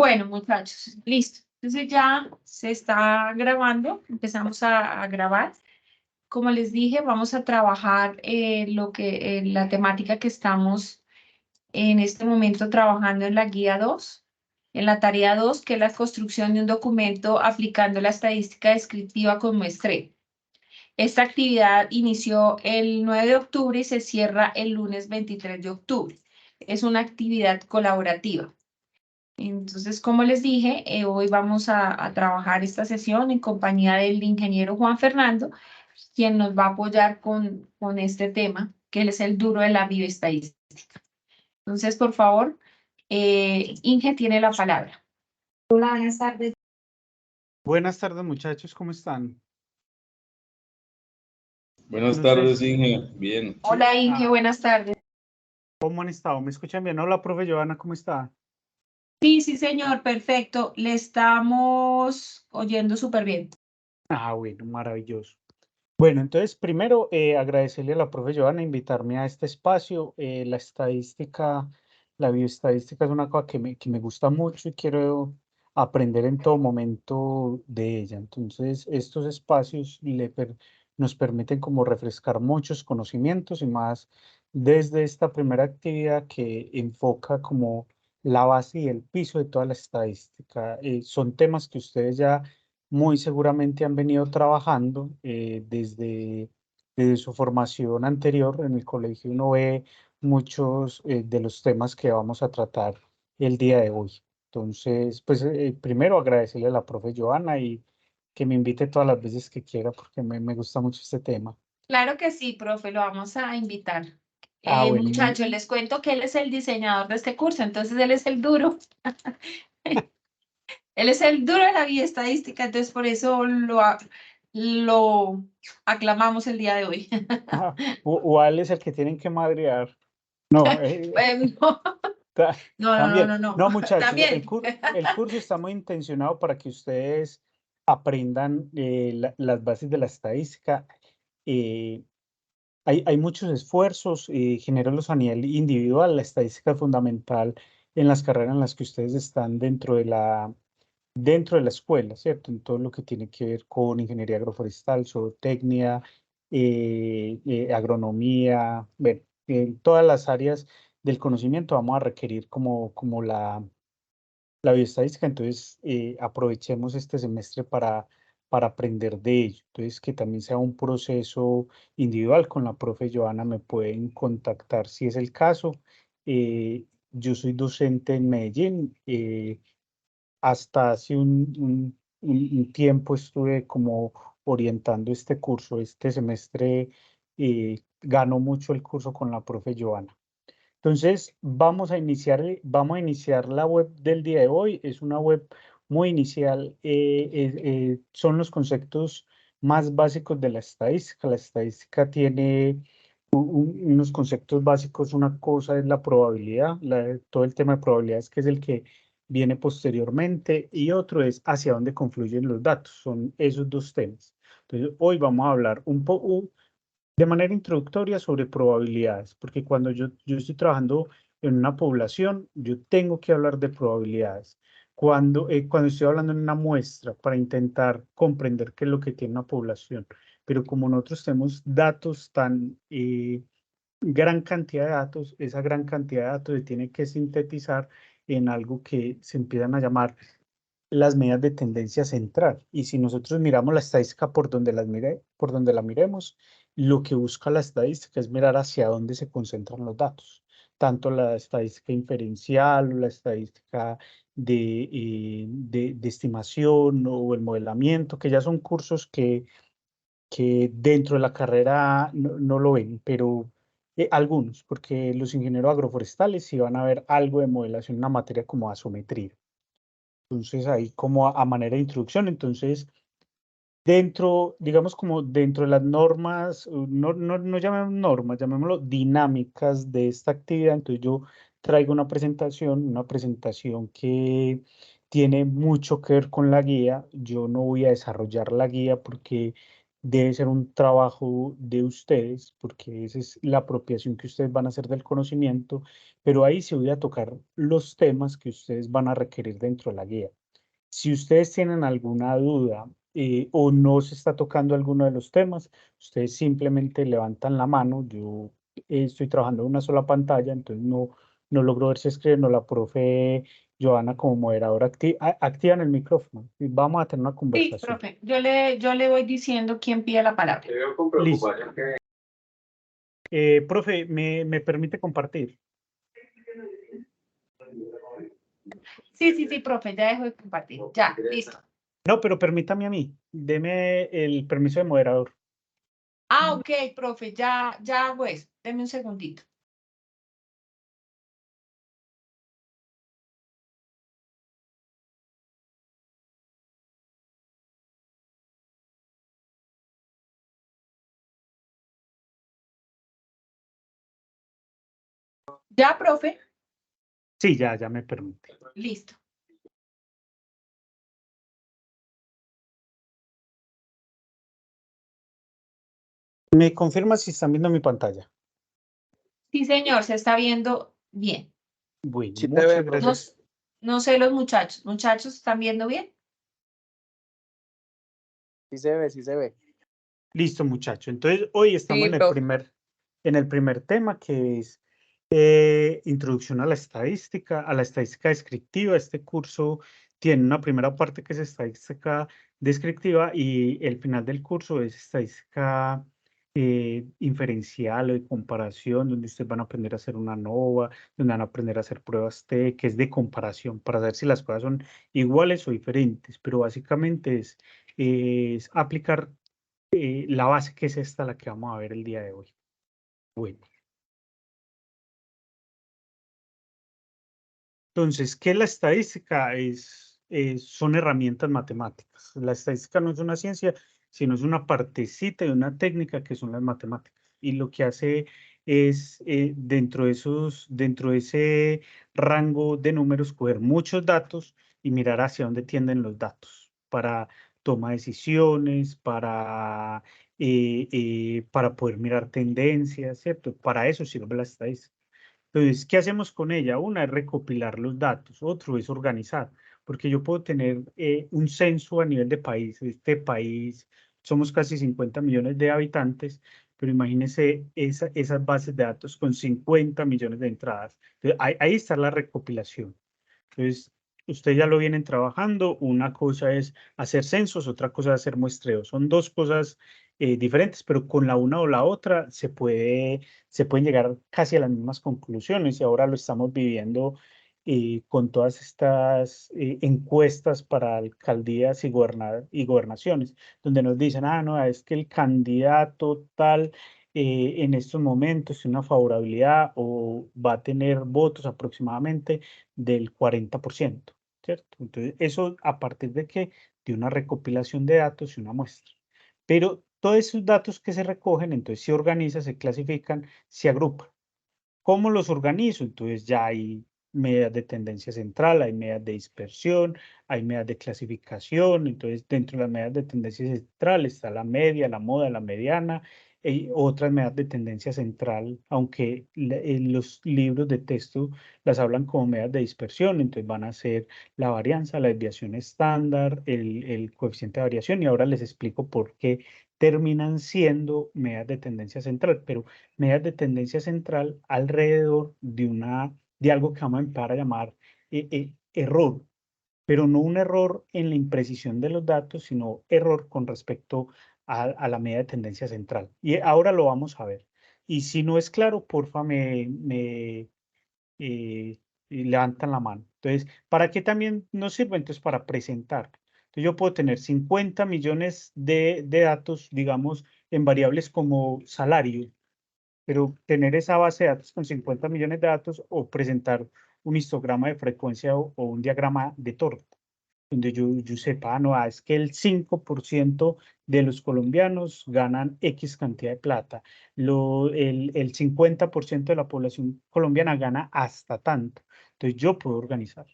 Bueno, muchachos, listo. Entonces ya se está grabando, empezamos a grabar. Como les dije, vamos a trabajar la temática que estamos en este momento trabajando en la guía 2, en la tarea 2, que es la construcción de un documento aplicando la estadística descriptiva con muestreo. Esta actividad inició el 9 de octubre y se cierra el lunes 23 de octubre. Es una actividad colaborativa. Entonces, como les dije, hoy vamos a trabajar esta sesión en compañía del ingeniero Juan Fernando, quien nos va a apoyar con este tema, que él es el duro de la bioestadística. Entonces, por favor, Inge tiene la palabra. Hola, buenas tardes. Buenas tardes, muchachos, ¿cómo están? Buenas tardes, Inge. Bien. Hola, Inge, buenas tardes. ¿Cómo han estado? ¿Me escuchan bien? Hola, profe Joana, ¿cómo está? Sí, sí, señor, perfecto. Le estamos oyendo súper bien. Bueno, maravilloso. Bueno, entonces, primero, agradecerle a la profe Joana invitarme a este espacio. La estadística, la bioestadística es una cosa que me gusta mucho y quiero aprender en todo momento de ella. Entonces, estos espacios nos permiten como refrescar muchos conocimientos y más desde esta primera actividad que enfoca como la base y el piso de toda la estadística. Son temas que ustedes ya muy seguramente han venido trabajando desde su formación anterior en el colegio. Uno ve muchos de los temas que vamos a tratar el día de hoy. Entonces, pues primero agradecerle a la profe Joana y que me invite todas las veces que quiera porque me gusta mucho este tema. Claro que sí, profe, lo vamos a invitar. Bueno, Muchachos, les cuento que él es el diseñador de este curso, entonces él es el duro. Él es el duro de la guía estadística, entonces por eso lo aclamamos el día de hoy. ¿Cuál es el que tienen que madrear? No, No, también. no. No, muchachos, También. el curso está muy intencionado para que ustedes aprendan las bases de la estadística. eh, hay muchos esfuerzos generarlos a nivel individual. La estadística es fundamental en las carreras en las que ustedes están dentro de la escuela, ¿cierto? En todo lo que tiene que ver con ingeniería agroforestal, zootecnia, agronomía, bueno, en todas las áreas del conocimiento vamos a requerir como la bioestadística. Entonces, aprovechemos este semestre para aprender de ello. Entonces, que también sea un proceso individual con la profe Joana, me pueden contactar si es el caso. Yo soy docente en Medellín. Hasta hace un tiempo estuve como orientando este curso. Este semestre ganó mucho el curso con la profe Joana. Entonces, vamos a iniciar la web del día de hoy. Es una web muy inicial. Son los conceptos más básicos de la estadística. La estadística tiene unos conceptos básicos. Una cosa es la probabilidad, todo el tema de probabilidades, que es el que viene posteriormente, y otro es hacia dónde confluyen los datos. Son esos dos temas. Entonces, hoy vamos a hablar un poco de manera introductoria sobre probabilidades, porque cuando yo estoy trabajando en una población, yo tengo que hablar de probabilidades. Cuando estoy hablando en una muestra para intentar comprender qué es lo que tiene una población, pero como nosotros tenemos datos gran cantidad de datos, esa gran cantidad de datos se tiene que sintetizar en algo que se empiezan a llamar las medidas de tendencia central. Y si nosotros miramos la estadística por donde la miremos, lo que busca la estadística es mirar hacia dónde se concentran los datos, tanto la estadística inferencial o la estadística de estimación o el modelamiento, que ya son cursos que dentro de la carrera no lo ven, pero algunos, porque los ingenieros agroforestales sí van a ver algo de modelación, una materia como asometría. Entonces, ahí como a manera de introducción. Entonces, digamos como dentro de las normas, no llamemos normas, llamémoslo dinámicas de esta actividad. Entonces, yo traigo una presentación que tiene mucho que ver con la guía. Yo no voy a desarrollar la guía porque debe ser un trabajo de ustedes, porque esa es la apropiación que ustedes van a hacer del conocimiento, pero ahí se voy a tocar los temas que ustedes van a requerir dentro de la guía. Si ustedes tienen alguna duda o no se está tocando alguno de los temas, ustedes simplemente levantan la mano. Yo estoy trabajando en una sola pantalla, entonces no logro ver si escriben, o la profe Joana como moderadora activan el micrófono y vamos a tener una Sí, conversación. profe, yo le voy diciendo quién pide la palabra. Listo. Profe, ¿me permite compartir? Sí, profe, ya dejo de compartir. Ya, listo. No, pero permítame a mí. Deme el permiso de moderador. Ah, ok, profe, ya hago eso. Deme un segundito. Ya, profe, Sí, ya me permite. listo. ¿Me confirma si están viendo mi pantalla? Sí, señor, se está viendo bien. Bueno, Sí te muchas ve, profe. gracias. No sé los muchachos. ¿Muchachos están viendo bien? Sí se ve, sí se ve. Listo, muchacho. Entonces, hoy estamos Sí, en profe. el primer tema, que es introducción a la estadística descriptiva. Este curso tiene una primera parte que es estadística descriptiva y el final del curso es estadística inferencial o de comparación, donde ustedes van a aprender a hacer una ANOVA, donde van a aprender a hacer pruebas T, que es de comparación, para ver si las cosas son iguales o diferentes, pero básicamente es aplicar la base, que es esta, la que vamos a ver el día de hoy. Bueno, entonces, ¿qué es la estadística? Son herramientas matemáticas. La estadística no es una ciencia, sino es una partecita de una técnica que son las matemáticas. Y lo que hace es, dentro de ese rango de números, coger muchos datos y mirar hacia dónde tienden los datos para toma de decisiones, para poder mirar tendencias, ¿cierto? Para eso sirve la estadística. Entonces, ¿qué hacemos con ella? Una es recopilar los datos, otro es organizar, porque yo puedo tener un censo a nivel de país. Este país, somos casi 50 millones de habitantes, pero imagínense esas bases de datos con 50 millones de entradas. Entonces, ahí está la recopilación. Entonces, ustedes ya lo vienen trabajando. Una cosa es hacer censos, otra cosa es hacer muestreos. Son dos cosas diferentes, pero con la una o la otra se pueden llegar casi a las mismas conclusiones, y ahora lo estamos viviendo con todas estas encuestas para alcaldías y gobernaciones, donde nos dicen, no, es que el candidato tal en estos momentos tiene una favorabilidad o va a tener votos aproximadamente del 40%, ¿cierto? Entonces, eso a partir de qué? De una recopilación de datos y una muestra. Pero todos esos datos que se recogen, entonces se organizan, se clasifican, se agrupan. ¿Cómo los organizo? Entonces ya hay medidas de tendencia central, hay medidas de dispersión, hay medidas de clasificación. Entonces, dentro de las medidas de tendencia central está la media, la moda, la mediana, y otras medidas de tendencia central, aunque en los libros de texto las hablan como medidas de dispersión. Entonces van a ser la varianza, la desviación estándar, el coeficiente de variación, y ahora les explico por qué terminan siendo medidas de tendencia central. Pero medidas de tendencia central alrededor de algo que vamos a empezar a llamar error, pero no un error en la imprecisión de los datos, sino error con respecto a la medida de tendencia central. Y ahora lo vamos a ver. Y si no es claro, porfa, levantan la mano. Entonces, ¿para qué también nos sirve? Entonces, para presentar. Entonces, yo puedo tener 50 millones de datos, digamos, en variables como salario, pero tener esa base de datos con 50 millones de datos, o presentar un histograma de frecuencia o un diagrama de torta, donde yo sepa, no, es que el 5% de los colombianos ganan X cantidad de plata, el 50% de la población colombiana gana hasta tanto. Entonces yo puedo organizar.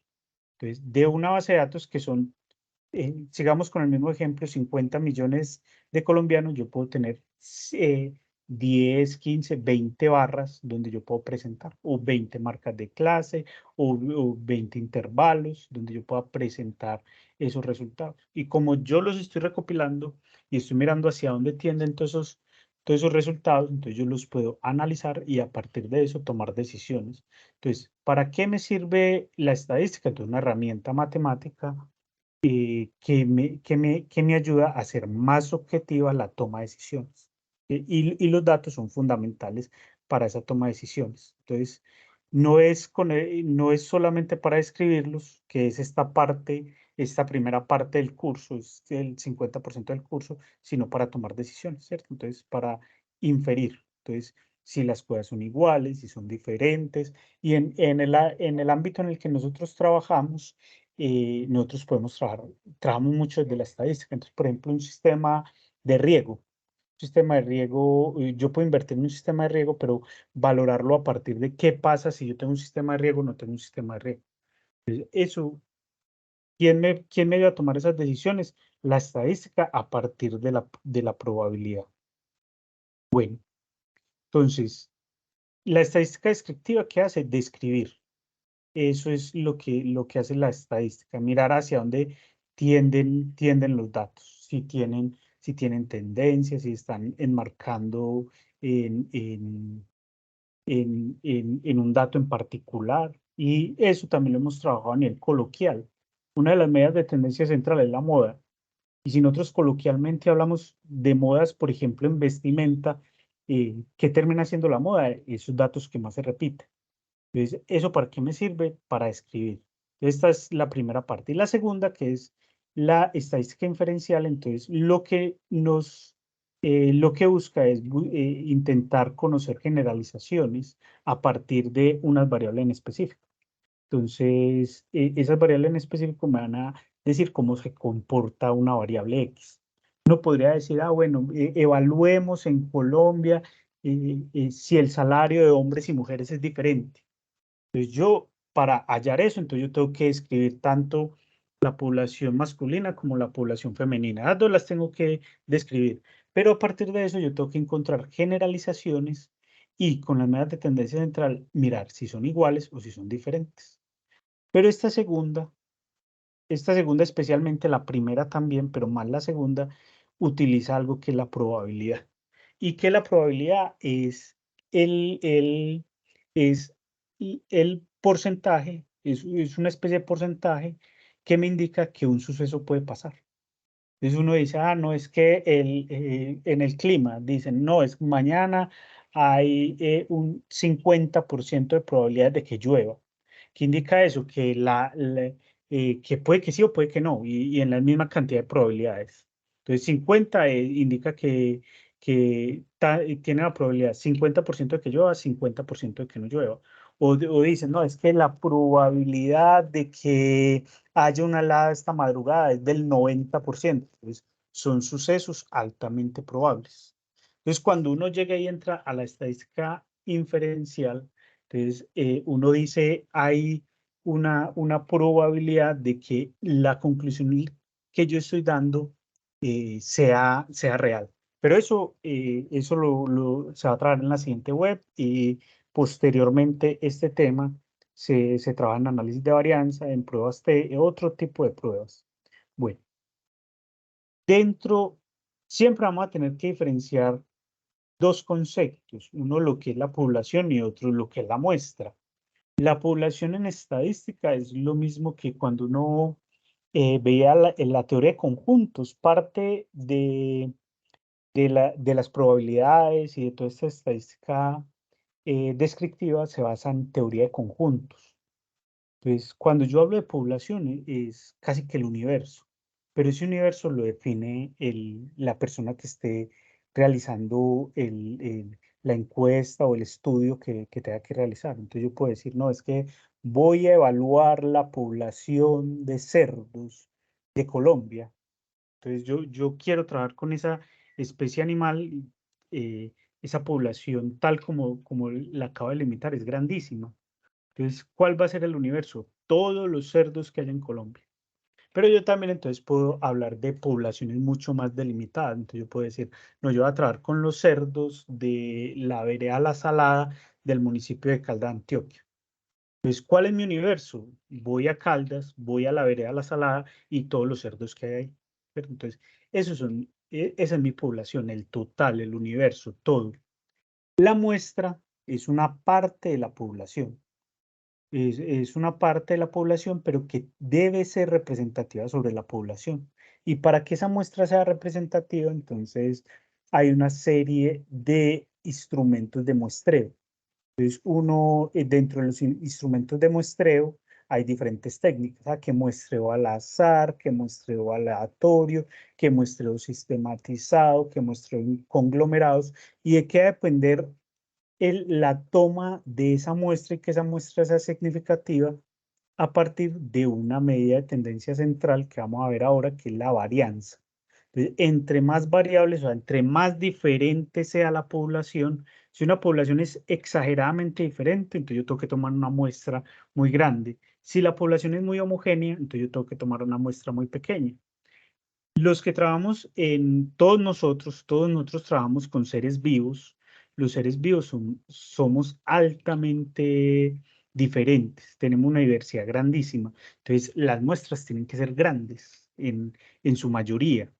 Entonces, de una base de datos que son sigamos con el mismo ejemplo, 50 millones de colombianos, yo puedo tener 10, 15, 20 barras donde yo puedo presentar, o 20 marcas de clase, o 20 intervalos donde yo pueda presentar esos resultados. Y como yo los estoy recopilando y estoy mirando hacia dónde tienden todos esos resultados, entonces yo los puedo analizar y a partir de eso tomar decisiones. Entonces, ¿para qué me sirve la estadística? Entonces, una herramienta matemática que me ayuda a hacer más objetiva la toma de decisiones. Y los datos son fundamentales para esa toma de decisiones. Entonces, no es solamente para escribirlos, que es esta parte, esta primera parte del curso, es el 50% del curso, sino para tomar decisiones, ¿cierto? Entonces, para inferir. Entonces, si las cosas son iguales, si son diferentes. Y en el ámbito en el que nosotros trabajamos, nosotros trabajamos mucho desde la estadística. Entonces, por ejemplo, un sistema de riego. Sistema de riego, yo puedo invertir en un sistema de riego, pero valorarlo a partir de qué pasa si yo tengo un sistema de riego o no tengo un sistema de riego. Entonces, eso, quién me ayuda a tomar esas decisiones? La estadística a partir de la probabilidad. Bueno, entonces, la estadística descriptiva, ¿qué hace? Describir. Eso es lo que hace la estadística, mirar hacia dónde tienden los datos, si tienen tendencias, si están enmarcando en un dato en particular. Y eso también lo hemos trabajado a nivel coloquial. Una de las medidas de tendencia central es la moda. Y si nosotros coloquialmente hablamos de modas, por ejemplo, en vestimenta, ¿qué termina siendo la moda? Esos datos que más se repiten. Entonces, ¿eso para qué me sirve? Para escribir. Esta es la primera parte. Y la segunda, que es la estadística inferencial, entonces lo que busca es intentar conocer generalizaciones a partir de unas variables en específico. Entonces, esas variables en específico me van a decir cómo se comporta una variable X. Uno podría decir, bueno, evaluemos en Colombia si el salario de hombres y mujeres es diferente. Entonces yo, para hallar eso, entonces yo tengo que escribir tanto la población masculina como la población femenina. Las dos las tengo que describir. Pero a partir de eso yo tengo que encontrar generalizaciones y con las medidas de tendencia central mirar si son iguales o si son diferentes. Pero esta segunda especialmente, la primera también, pero más la segunda, utiliza algo que es la probabilidad. Y que la probabilidad es es el porcentaje, es una especie de porcentaje que me indica que un suceso puede pasar. Entonces uno dice, no, es que en el clima, dicen, no, es mañana hay un 50% de probabilidad de que llueva. ¿Qué indica eso? Que puede que sí o puede que no, y en la misma cantidad de probabilidades. Entonces 50 indica que tiene la probabilidad 50% de que llueva, 50% de que no llueva. O dicen, no, es que la probabilidad de que haya una helada esta madrugada es del 90%. Entonces, son sucesos altamente probables. Entonces, cuando uno llega y entra a la estadística inferencial, entonces uno dice, hay una probabilidad de que la conclusión que yo estoy dando sea real. Pero eso se va a trabajar en la siguiente web y posteriormente este tema se trabaja en análisis de varianza, en pruebas T, otro tipo de pruebas. Bueno, siempre vamos a tener que diferenciar dos conceptos, uno lo que es la población y otro lo que es la muestra. La población en estadística es lo mismo que cuando uno veía la teoría de conjuntos, parte de las probabilidades y de toda esta estadística descriptiva se basa en teoría de conjuntos. Entonces, cuando yo hablo de población es casi que el universo, pero ese universo lo define la persona que esté realizando la encuesta o el estudio que tenga que realizar. Entonces yo puedo decir, no, es que voy a evaluar la población de cerdos de Colombia. Entonces yo quiero trabajar con esa especie animal, eh, esa población tal como la acabo de limitar, es grandísima. Entonces, ¿cuál va a ser el universo? Todos los cerdos que hay en Colombia. Pero yo también entonces puedo hablar de poblaciones mucho más delimitadas. Entonces yo puedo decir, no, yo voy a trabajar con los cerdos de la vereda La Salada del municipio de Caldas, Antioquia. Entonces, ¿cuál es mi universo? Voy a Caldas, voy a la vereda La Salada y todos los cerdos que hay ahí. Pero entonces, esa es mi población, el total, el universo, todo. La muestra es una parte de la población. Es una parte de la población, pero que debe ser representativa sobre la población. Y para que esa muestra sea representativa, entonces hay una serie de instrumentos de muestreo. Entonces, dentro de los instrumentos de muestreo, hay diferentes técnicas, que muestreo al azar, que muestreo aleatorio, que muestreo sistematizado, que muestreo en conglomerados, y de qué va a depender la toma de esa muestra y que esa muestra sea significativa a partir de una medida de tendencia central que vamos a ver ahora, que es la varianza. Entonces, entre más variables, o sea, entre más diferente sea la población, si una población es exageradamente diferente, entonces yo tengo que tomar una muestra muy grande. Si la población es muy homogénea, entonces yo tengo que tomar una muestra muy pequeña. Los que trabajamos todos nosotros trabajamos con seres vivos. Los seres vivos somos altamente diferentes, tenemos una diversidad grandísima. Entonces, las muestras tienen que ser grandes en su mayoría,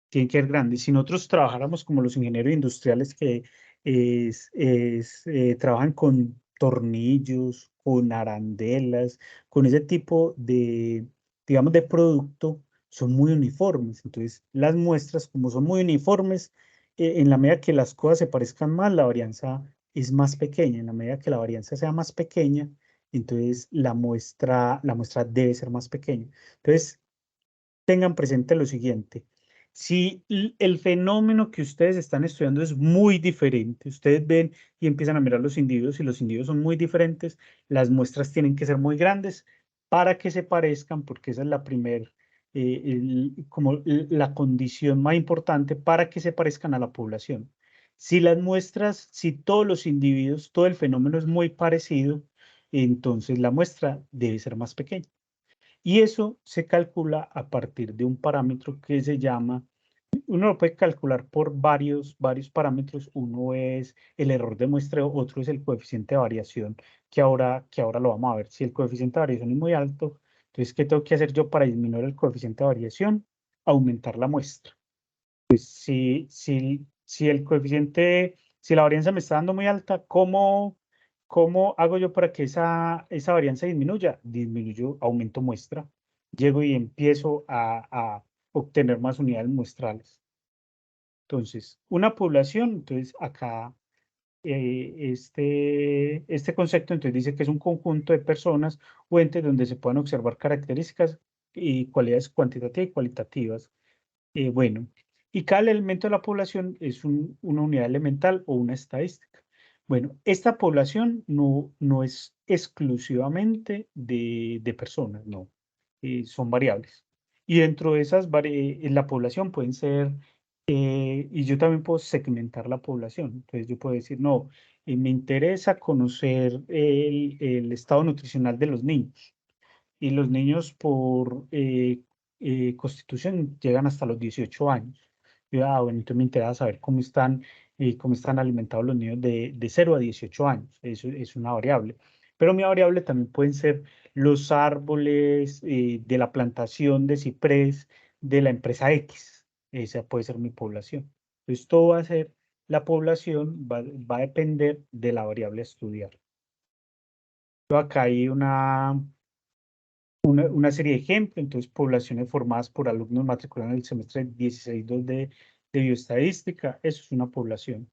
tienen que ser grandes. Si nosotros trabajáramos como los ingenieros industriales que trabajan con tornillos, con arandelas, con ese tipo de, digamos, de producto, son muy uniformes. Entonces, las muestras, como son muy uniformes, en la medida que las cosas se parezcan más, la varianza es más pequeña. En la medida que la varianza sea más pequeña, entonces la muestra debe ser más pequeña. Entonces, tengan presente lo siguiente. Si el fenómeno que ustedes están estudiando es muy diferente, ustedes ven y empiezan a mirar los individuos y los individuos son muy diferentes, las muestras tienen que ser muy grandes para que se parezcan, porque esa es la como la condición más importante para que se parezcan a la población. Si todos los individuos, todo el fenómeno es muy parecido, entonces la muestra debe ser más pequeña. Y eso se calcula a partir de un parámetro que se llama, uno lo puede calcular por varios parámetros. Uno es el error de muestreo, otro es el coeficiente de variación, que ahora lo vamos a ver. Si el coeficiente de variación es muy alto, entonces, ¿qué tengo que hacer yo para disminuir el coeficiente de variación? Aumentar la muestra. Pues si la varianza me está dando muy alta, ¿cómo hago yo para que esa varianza disminuya? Aumento muestra. Llego y empiezo a obtener más unidades muestrales. Entonces, una población, entonces acá este concepto entonces dice que es un conjunto de personas o entes donde se puedan observar características y cualidades cuantitativas y cualitativas. Bueno, y cada elemento de la población es una unidad elemental o una estadística. Bueno, esta población no es exclusivamente de personas, no, son variables. Y dentro de en la población pueden ser, y yo también puedo segmentar la población. Entonces yo puedo decir, no, me interesa conocer el estado nutricional de los niños. Y los niños por constitución llegan hasta los 18 años. Bueno, entonces me interesa saber cómo están alimentados los niños de 0 a 18 años. Eso es una variable. Pero mi variable también pueden ser los árboles de la plantación de ciprés de la empresa X. Esa puede ser mi población. Entonces, todo va a ser, la población va a depender de la variable a estudiar. Acá hay una serie de ejemplos, entonces poblaciones formadas por alumnos matriculados en el semestre 16.2 de bioestadística, eso es una población.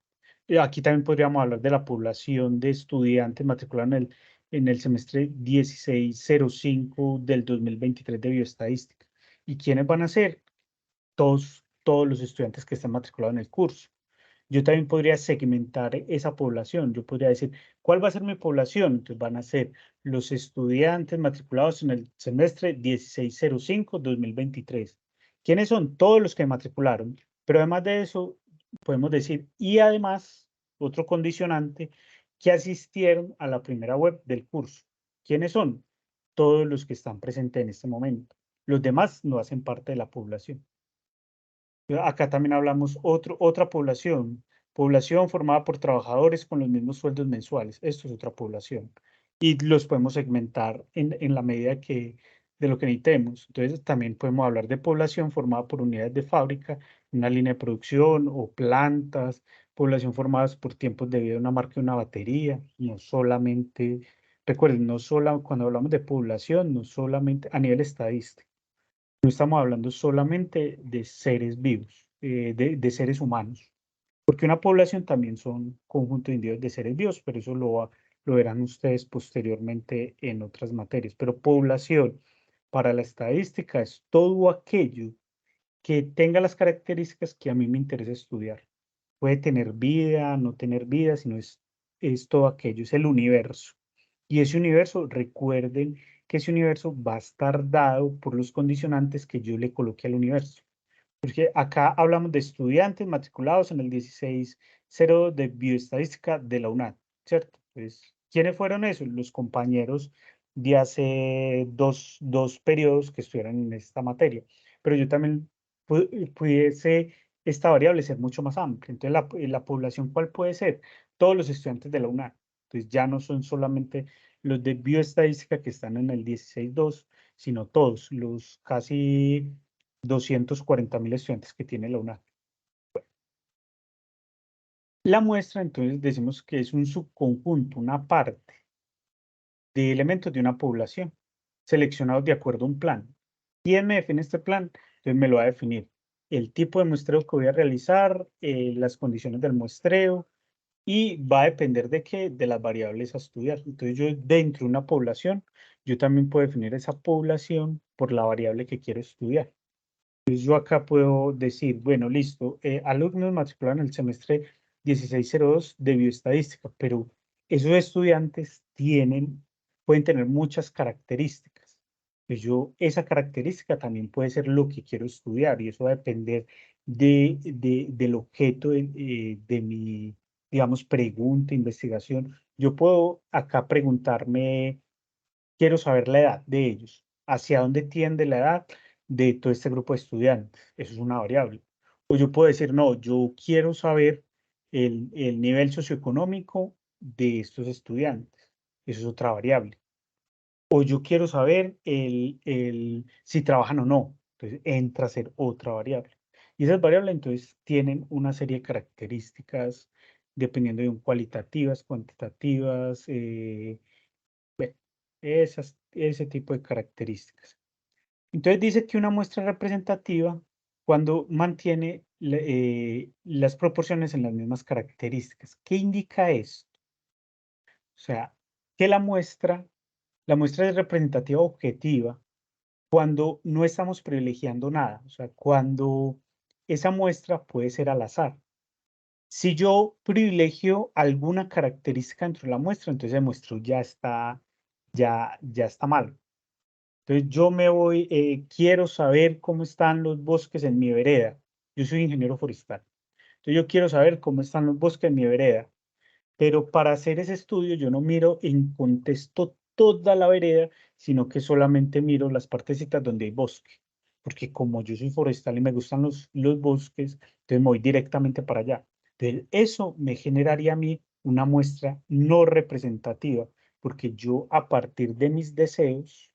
Aquí también podríamos hablar de la población de estudiantes matriculados en el semestre 16.05 del 2023 de bioestadística. ¿Y quiénes van a ser? Todos los estudiantes que están matriculados en el curso. Yo también podría segmentar esa población. Yo podría decir, ¿cuál va a ser mi población? Entonces van a ser los estudiantes matriculados en el semestre 1605-2023. ¿Quiénes son? Todos los que matricularon. Pero además de eso, podemos decir, y además, otro condicionante, que asistieron a la primera web del curso. ¿Quiénes son? Todos los que están presentes en este momento. Los demás no hacen parte de la población. Acá también hablamos otra población, población formada por trabajadores con los mismos sueldos mensuales. Esto es otra población. Y los podemos segmentar en la medida de lo que necesitemos. Entonces, también podemos hablar de población formada por unidades de fábrica, una línea de producción o plantas, población formadas por tiempos de vida de una marca de una batería, no solamente, recuerden, no solo cuando hablamos de población, no solamente a nivel estadístico. No estamos hablando solamente de seres vivos, de seres humanos, porque una población también son conjunto de individuos de seres vivos, pero eso lo verán ustedes posteriormente en otras materias. Pero población para la estadística es todo aquello que tenga las características que a mí me interesa estudiar. Puede tener vida, no tener vida, sino es todo aquello, es el universo. Y ese universo, recuerden que ese universo va a estar dado por los condicionantes que yo le coloque al universo. Porque acá hablamos de estudiantes matriculados en el 16.0 de bioestadística de la UNAD, ¿cierto? Entonces, ¿quiénes fueron esos? Los compañeros de hace dos periodos que estuvieron en esta materia. Pero yo también pudiese esta variable ser mucho más amplia. Entonces, la población, ¿cuál puede ser? Todos los estudiantes de la UNAD. Entonces, ya no son solamente los de bioestadística que están en el 16.2, sino todos, los casi 240.000 estudiantes que tiene la UNAD. La muestra, entonces, decimos que es un subconjunto, una parte de elementos de una población, seleccionados de acuerdo a un plan. ¿Quién me define este plan? Entonces me lo va a definir el tipo de muestreo que voy a realizar, las condiciones del muestreo, y va a depender de qué, de las variables a estudiar. Entonces yo dentro de una población, yo también puedo definir esa población por la variable que quiero estudiar. Entonces yo acá puedo decir, bueno, listo, alumnos matriculados en el semestre 1602 de bioestadística, pero esos estudiantes pueden tener muchas características. Pues esa característica también puede ser lo que quiero estudiar y eso va a depender del objeto de mi, digamos, pregunta, investigación. Yo puedo acá preguntarme, quiero saber la edad de ellos, hacia dónde tiende la edad de todo este grupo de estudiantes. Eso es una variable. O yo puedo decir, no, yo quiero saber el nivel socioeconómico de estos estudiantes. Eso es otra variable. O yo quiero saber si trabajan o no. Entonces entra a ser otra variable. Y esas variables entonces tienen una serie de características dependiendo de un cualitativas, cuantitativas, bueno, ese tipo de características. Entonces dice que una muestra representativa cuando mantiene las proporciones en las mismas características. ¿Qué indica esto? O sea, que la muestra es representativa objetiva cuando no estamos privilegiando nada, o sea, cuando esa muestra puede ser al azar. Si yo privilegio alguna característica dentro de la muestra, entonces el muestreo ya está mal. Entonces yo me voy, quiero saber cómo están los bosques en mi vereda. Yo soy ingeniero forestal. Entonces yo quiero saber cómo están los bosques en mi vereda. Pero para hacer ese estudio yo no miro en contexto toda la vereda, sino que solamente miro las partecitas donde hay bosque. Porque como yo soy forestal y me gustan los bosques, entonces me voy directamente para allá. Entonces eso me generaría a mí una muestra no representativa, porque yo a partir de mis deseos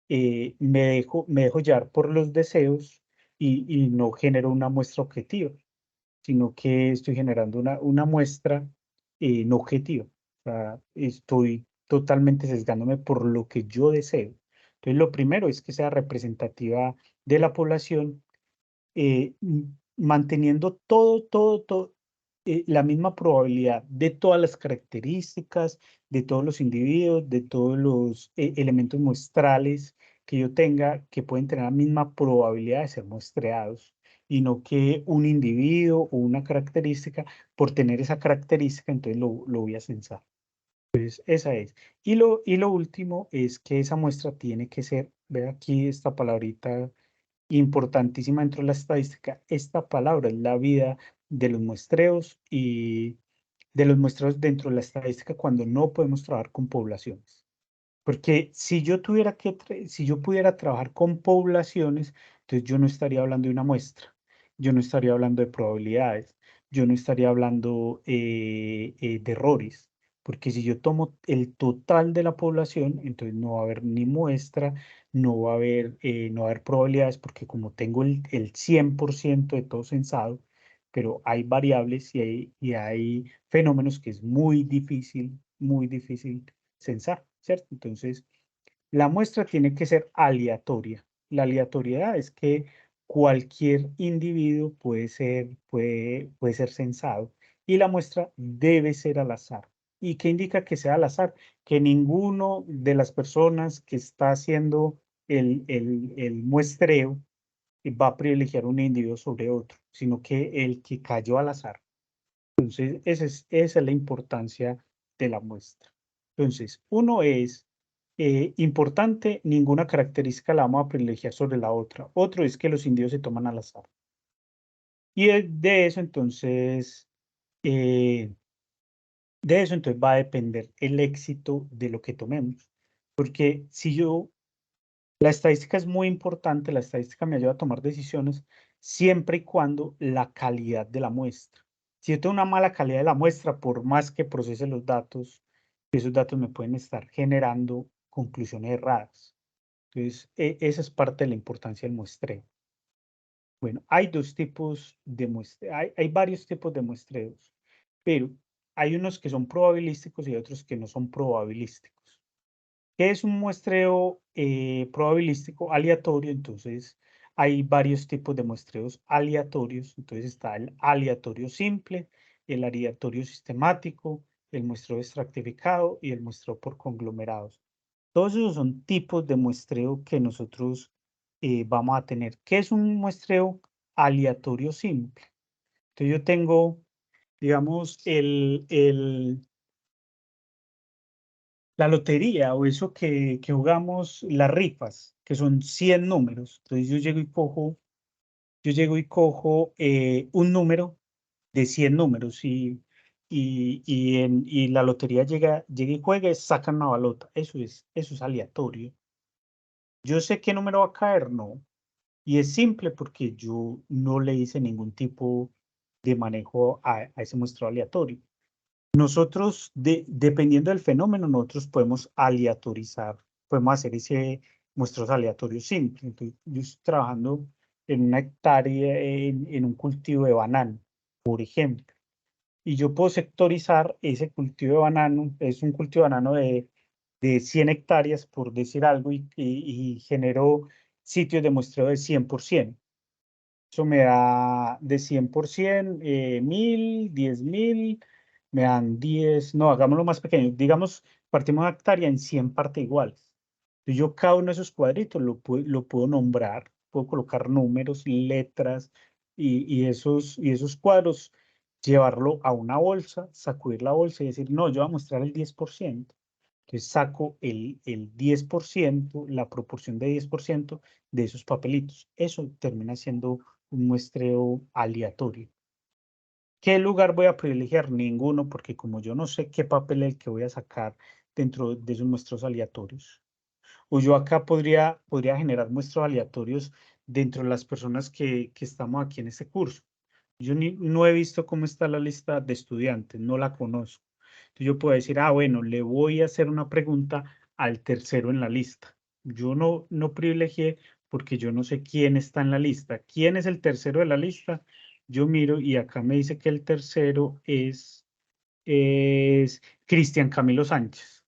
me dejo llevar por los deseos y no genero una muestra objetiva, sino que estoy generando una muestra no objetiva. O sea, estoy totalmente sesgándome por lo que yo deseo. Entonces, lo primero es que sea representativa de la población, manteniendo todo, la misma probabilidad de todas las características, de todos los individuos, de todos los elementos muestrales que yo tenga, que pueden tener la misma probabilidad de ser muestreados, y no que un individuo o una característica, por tener esa característica, entonces lo voy a censar. Entonces, esa es. Y lo último es que esa muestra tiene que ser, ve aquí esta palabrita importantísima dentro de la estadística. Esta palabra es la vida de los muestreos y de los muestreos dentro de la estadística cuando no podemos trabajar con poblaciones. Porque si yo tuviera si yo pudiera trabajar con poblaciones, entonces yo no estaría hablando de una muestra, yo no estaría hablando de probabilidades, yo no estaría hablando de errores, porque si yo tomo el total de la población, entonces no va a haber ni muestra, no va a haber probabilidades, porque como tengo el 100% de todo censado, pero hay variables y hay fenómenos que es muy difícil censar, ¿cierto? Entonces, la muestra tiene que ser aleatoria. La aleatoriedad es que cualquier individuo puede ser censado y la muestra debe ser al azar. ¿Y qué indica que sea al azar? Que ninguno de las personas que está haciendo el muestreo va a privilegiar un individuo sobre otro, sino que el que cayó al azar. Entonces, esa es la importancia de la muestra. Entonces, uno es importante, ninguna característica la vamos a privilegiar sobre la otra. Otro es que los individuos se toman al azar. Y eh, de eso entonces va a depender el éxito de lo que tomemos. Porque la estadística es muy importante, la estadística me ayuda a tomar decisiones siempre y cuando la calidad de la muestra. Si yo tengo una mala calidad de la muestra, por más que procese los datos, esos datos me pueden estar generando conclusiones erradas. Entonces, esa es parte de la importancia del muestreo. Bueno, hay dos tipos de muestreo, hay varios tipos de muestreos, pero hay unos que son probabilísticos y otros que no son probabilísticos. ¿Qué es un muestreo probabilístico aleatorio? Entonces, hay varios tipos de muestreos aleatorios. Entonces, está el aleatorio simple, el aleatorio sistemático, el muestreo estratificado y el muestreo por conglomerados. Todos esos son tipos de muestreo que nosotros vamos a tener. ¿Qué es un muestreo aleatorio simple? Entonces, yo tengo, digamos, la lotería o eso que jugamos, las rifas, que son 100 números. Entonces yo llego y cojo un número de 100 números y la lotería llega y juega y sacan una balota. Eso es aleatorio. Yo sé qué número va a caer, no. Y es simple porque yo no le hice ningún tipo de manejo a ese muestreo aleatorio. Nosotros, dependiendo del fenómeno, nosotros podemos aleatorizar, podemos hacer ese muestros aleatorios simples. Entonces, yo estoy trabajando en una hectárea en un cultivo de banano, por ejemplo, y yo puedo sectorizar ese cultivo de banano, es un cultivo de banano de 100 hectáreas, por decir algo, y genero sitios de muestreo de 100%. Eso me da de 100%, 1000, 10.000, me dan 10, no, hagámoslo más pequeño. Digamos, partimos una hectárea en 100 partes iguales. Entonces, yo cada uno de esos cuadritos lo puedo nombrar, puedo colocar números, letras y esos cuadros, llevarlo a una bolsa, sacudir la bolsa y decir, no, yo voy a mostrar el 10%. Entonces saco el 10%, la proporción de 10% de esos papelitos. Eso termina siendo un muestreo aleatorio. ¿Qué lugar voy a privilegiar? Ninguno, porque como yo no sé qué papel es el que voy a sacar dentro de esos muestros aleatorios. O yo acá podría generar muestros aleatorios dentro de las personas que estamos aquí en este curso. Yo no he visto cómo está la lista de estudiantes, no la conozco. Entonces yo puedo decir, bueno, le voy a hacer una pregunta al tercero en la lista. Yo no privilegié porque yo no sé quién está en la lista. ¿Quién es el tercero de la lista? Yo miro y acá me dice que el tercero es Cristian Camilo Sánchez.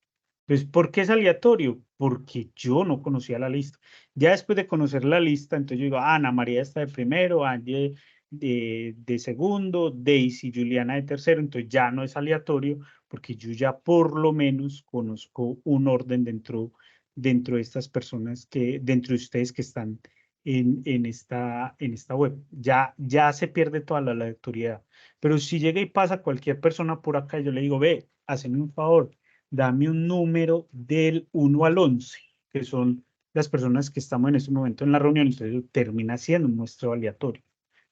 Entonces, ¿por qué es aleatorio? Porque yo no conocía la lista. Ya después de conocer la lista, entonces yo digo, Ana María está de primero, Angie de segundo, Daisy Juliana de tercero, entonces ya no es aleatorio porque yo ya por lo menos conozco un orden dentro de estas personas dentro de ustedes que están en esta web. Ya se pierde toda la aleatoriedad. Pero si llega y pasa cualquier persona por acá, yo le digo, ve, hazme un favor, dame un número del 1 al 11, que son las personas que estamos en este momento en la reunión, entonces termina siendo un muestreo aleatorio.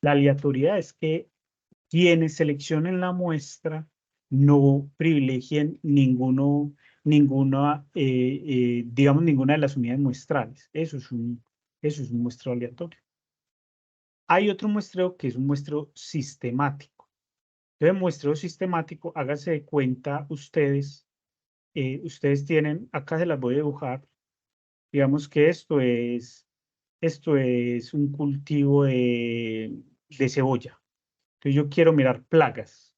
La aleatoriedad es que quienes seleccionen la muestra no privilegien ninguna, digamos, ninguna de las unidades muestrales. Eso es un muestreo aleatorio. Hay otro muestreo que es un muestreo sistemático. Entonces, muestreo sistemático, háganse de cuenta ustedes, ustedes tienen, acá se las voy a dibujar, digamos que esto es un cultivo de cebolla. Entonces yo quiero mirar plagas.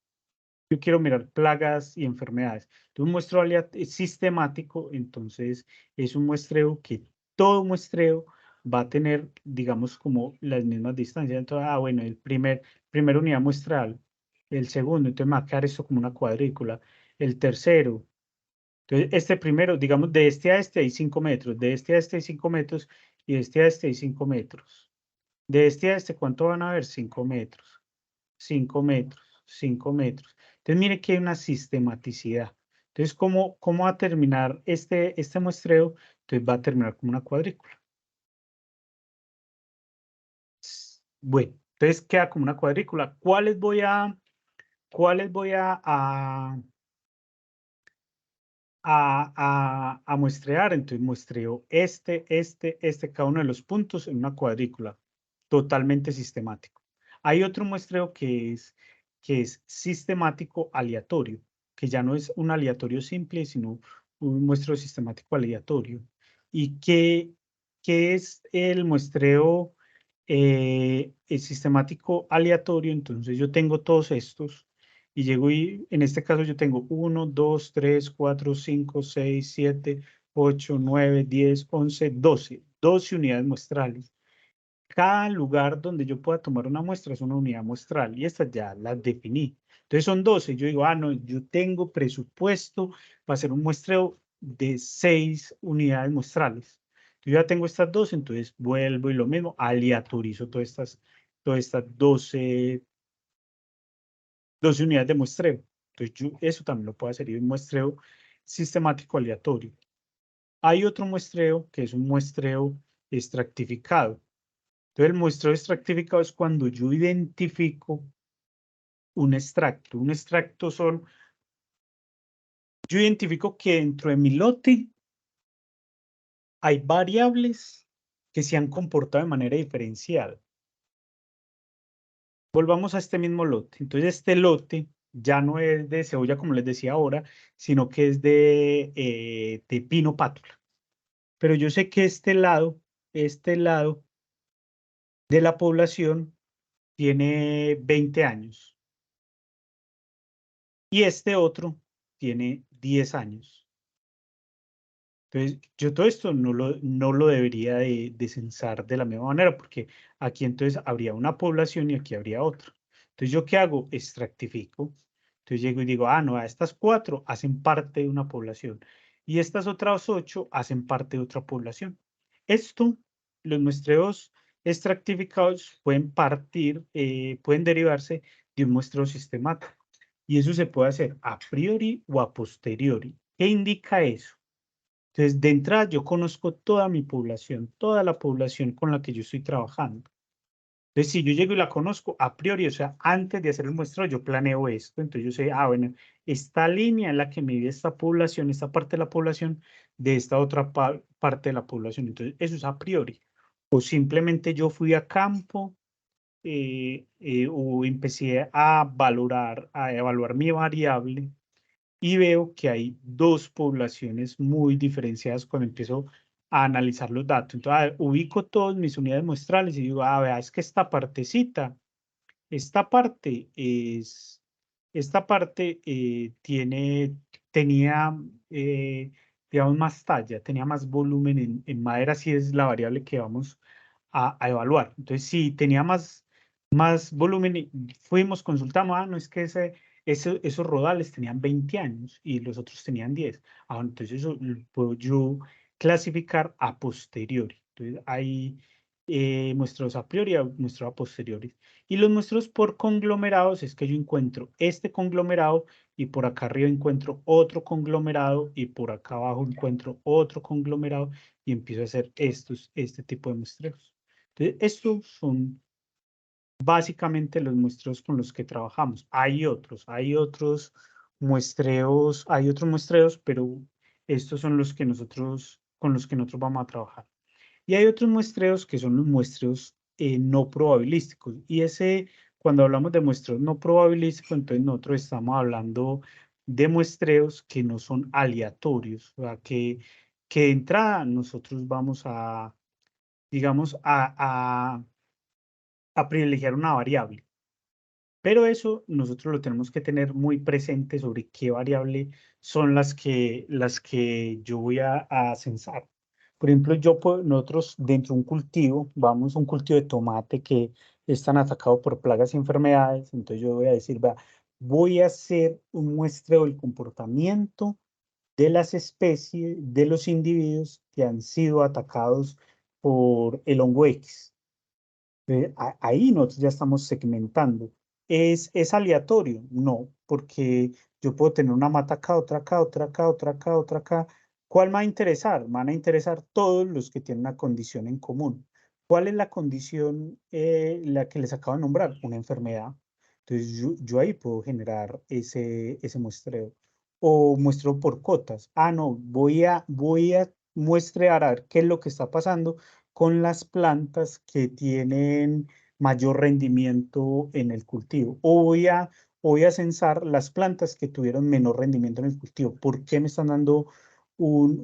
Yo quiero mirar plagas y enfermedades. Entonces un muestreo sistemático, entonces es un muestreo que todo muestreo va a tener, digamos, como las mismas distancias. Entonces, bueno, primera unidad muestral, el segundo, entonces me va a quedar esto como una cuadrícula. El tercero, entonces este primero, digamos, de este a este hay 5 metros, de este a este hay 5 metros y de este a este hay 5 metros. De este a este, ¿cuánto van a haber? 5 metros, 5 metros, 5 metros. Entonces, mire que hay una sistematicidad. Entonces, ¿cómo va a terminar este muestreo? Entonces, va a terminar como una cuadrícula. Bueno, entonces queda como una cuadrícula. ¿Cuáles voy a muestrear? Entonces, muestreo cada uno de los puntos en una cuadrícula, totalmente sistemático. Hay otro muestreo que es sistemático aleatorio, que ya no es un aleatorio simple, sino un muestreo sistemático aleatorio. ¿Y qué es el muestreo sistemático aleatorio? Entonces yo tengo todos estos y llego y en este caso yo tengo 1, 2, 3, 4, 5, 6, 7, 8, 9, 10, 11, 12. 12 unidades muestrales. Cada lugar donde yo pueda tomar una muestra es una unidad muestral y estas ya las definí. Entonces son 12. Yo digo, no, yo tengo presupuesto para hacer un muestreo de 6 unidades muestrales. Yo ya tengo estas 12, entonces vuelvo y lo mismo, aleatorizo todas estas 12 unidades de muestreo. Entonces, eso también lo puedo hacer, y un muestreo sistemático aleatorio. Hay otro muestreo que es un muestreo estratificado. Entonces, el muestreo estratificado es cuando yo identifico un extracto. Un extracto son, yo identifico que dentro de mi lote hay variables que se han comportado de manera diferencial. Volvamos a este mismo lote. Entonces, este lote ya no es de cebolla, como les decía ahora, sino que es de pino pátula. Pero yo sé que este lado de la población tiene 20 años y este otro tiene 10 años. Entonces, yo todo esto no lo debería de censar de la misma manera, porque aquí entonces habría una población y aquí habría otra. Entonces, ¿yo qué hago? Extractifico. Entonces llego y digo, no, estas 4 hacen parte de una población y estas otras 8 hacen parte de otra población. Esto, los muestreos extractificados pueden derivarse de un muestreo sistemático y eso se puede hacer a priori o a posteriori. ¿Qué indica eso? Entonces, de entrada, yo conozco toda mi población, toda la población con la que yo estoy trabajando. Entonces, si yo llego y la conozco a priori, o sea, antes de hacer el muestreo, yo planeo esto. Entonces, yo sé, bueno, esta línea en la que me vive esta población, esta parte de la población, de esta otra parte de la población. Entonces, eso es a priori. O simplemente yo fui a campo o empecé a evaluar mi variable y veo que hay 2 poblaciones muy diferenciadas cuando empiezo a analizar los datos. Entonces, ubico todas mis unidades muestrales y digo, vea, es que esta partecita, esta parte tenía, digamos, más talla, tenía más volumen en madera, si es la variable que vamos a evaluar. Entonces, si tenía más volumen, consultamos, no es que esos rodales tenían 20 años y los otros tenían 10. Entonces eso lo puedo yo clasificar a posteriori. Entonces hay muestreos a priori y muestreos a posteriori. Y los muestreos por conglomerados es que yo encuentro este conglomerado y por acá arriba encuentro otro conglomerado y por acá abajo encuentro otro conglomerado y empiezo a hacer este tipo de muestreos. Entonces, estos son básicamente los muestreos con los que trabajamos. Hay otros muestreos, pero estos son los que con los que nosotros vamos a trabajar. Y hay otros muestreos que son los muestreos no probabilísticos. Y cuando hablamos de muestreos no probabilísticos, entonces nosotros estamos hablando de muestreos que no son aleatorios, o sea, que de entrada nosotros vamos a, digamos, a privilegiar una variable. Pero eso nosotros lo tenemos que tener muy presente sobre qué variable son las que yo voy a censar. Por ejemplo, nosotros dentro de un cultivo, vamos a un cultivo de tomate que es tan atacado por plagas y enfermedades, entonces yo voy a decir, voy a hacer un muestreo del comportamiento de las especies, de los individuos que han sido atacados por el hongo X. Ahí nosotros ya estamos segmentando. ¿Es aleatorio? No, porque yo puedo tener una mata acá, otra acá, otra acá, otra acá, otra acá. ¿Cuál me va a interesar? Me van a interesar todos los que tienen una condición en común. ¿Cuál es la condición, la que les acabo de nombrar? Una enfermedad. Entonces yo ahí puedo generar ese muestreo. O muestreo por cotas. Ah, no, voy a muestrear a ver qué es lo que está pasando con las plantas que tienen mayor rendimiento en el cultivo. O voy a censar las plantas que tuvieron menor rendimiento en el cultivo. ¿Por qué me están dando un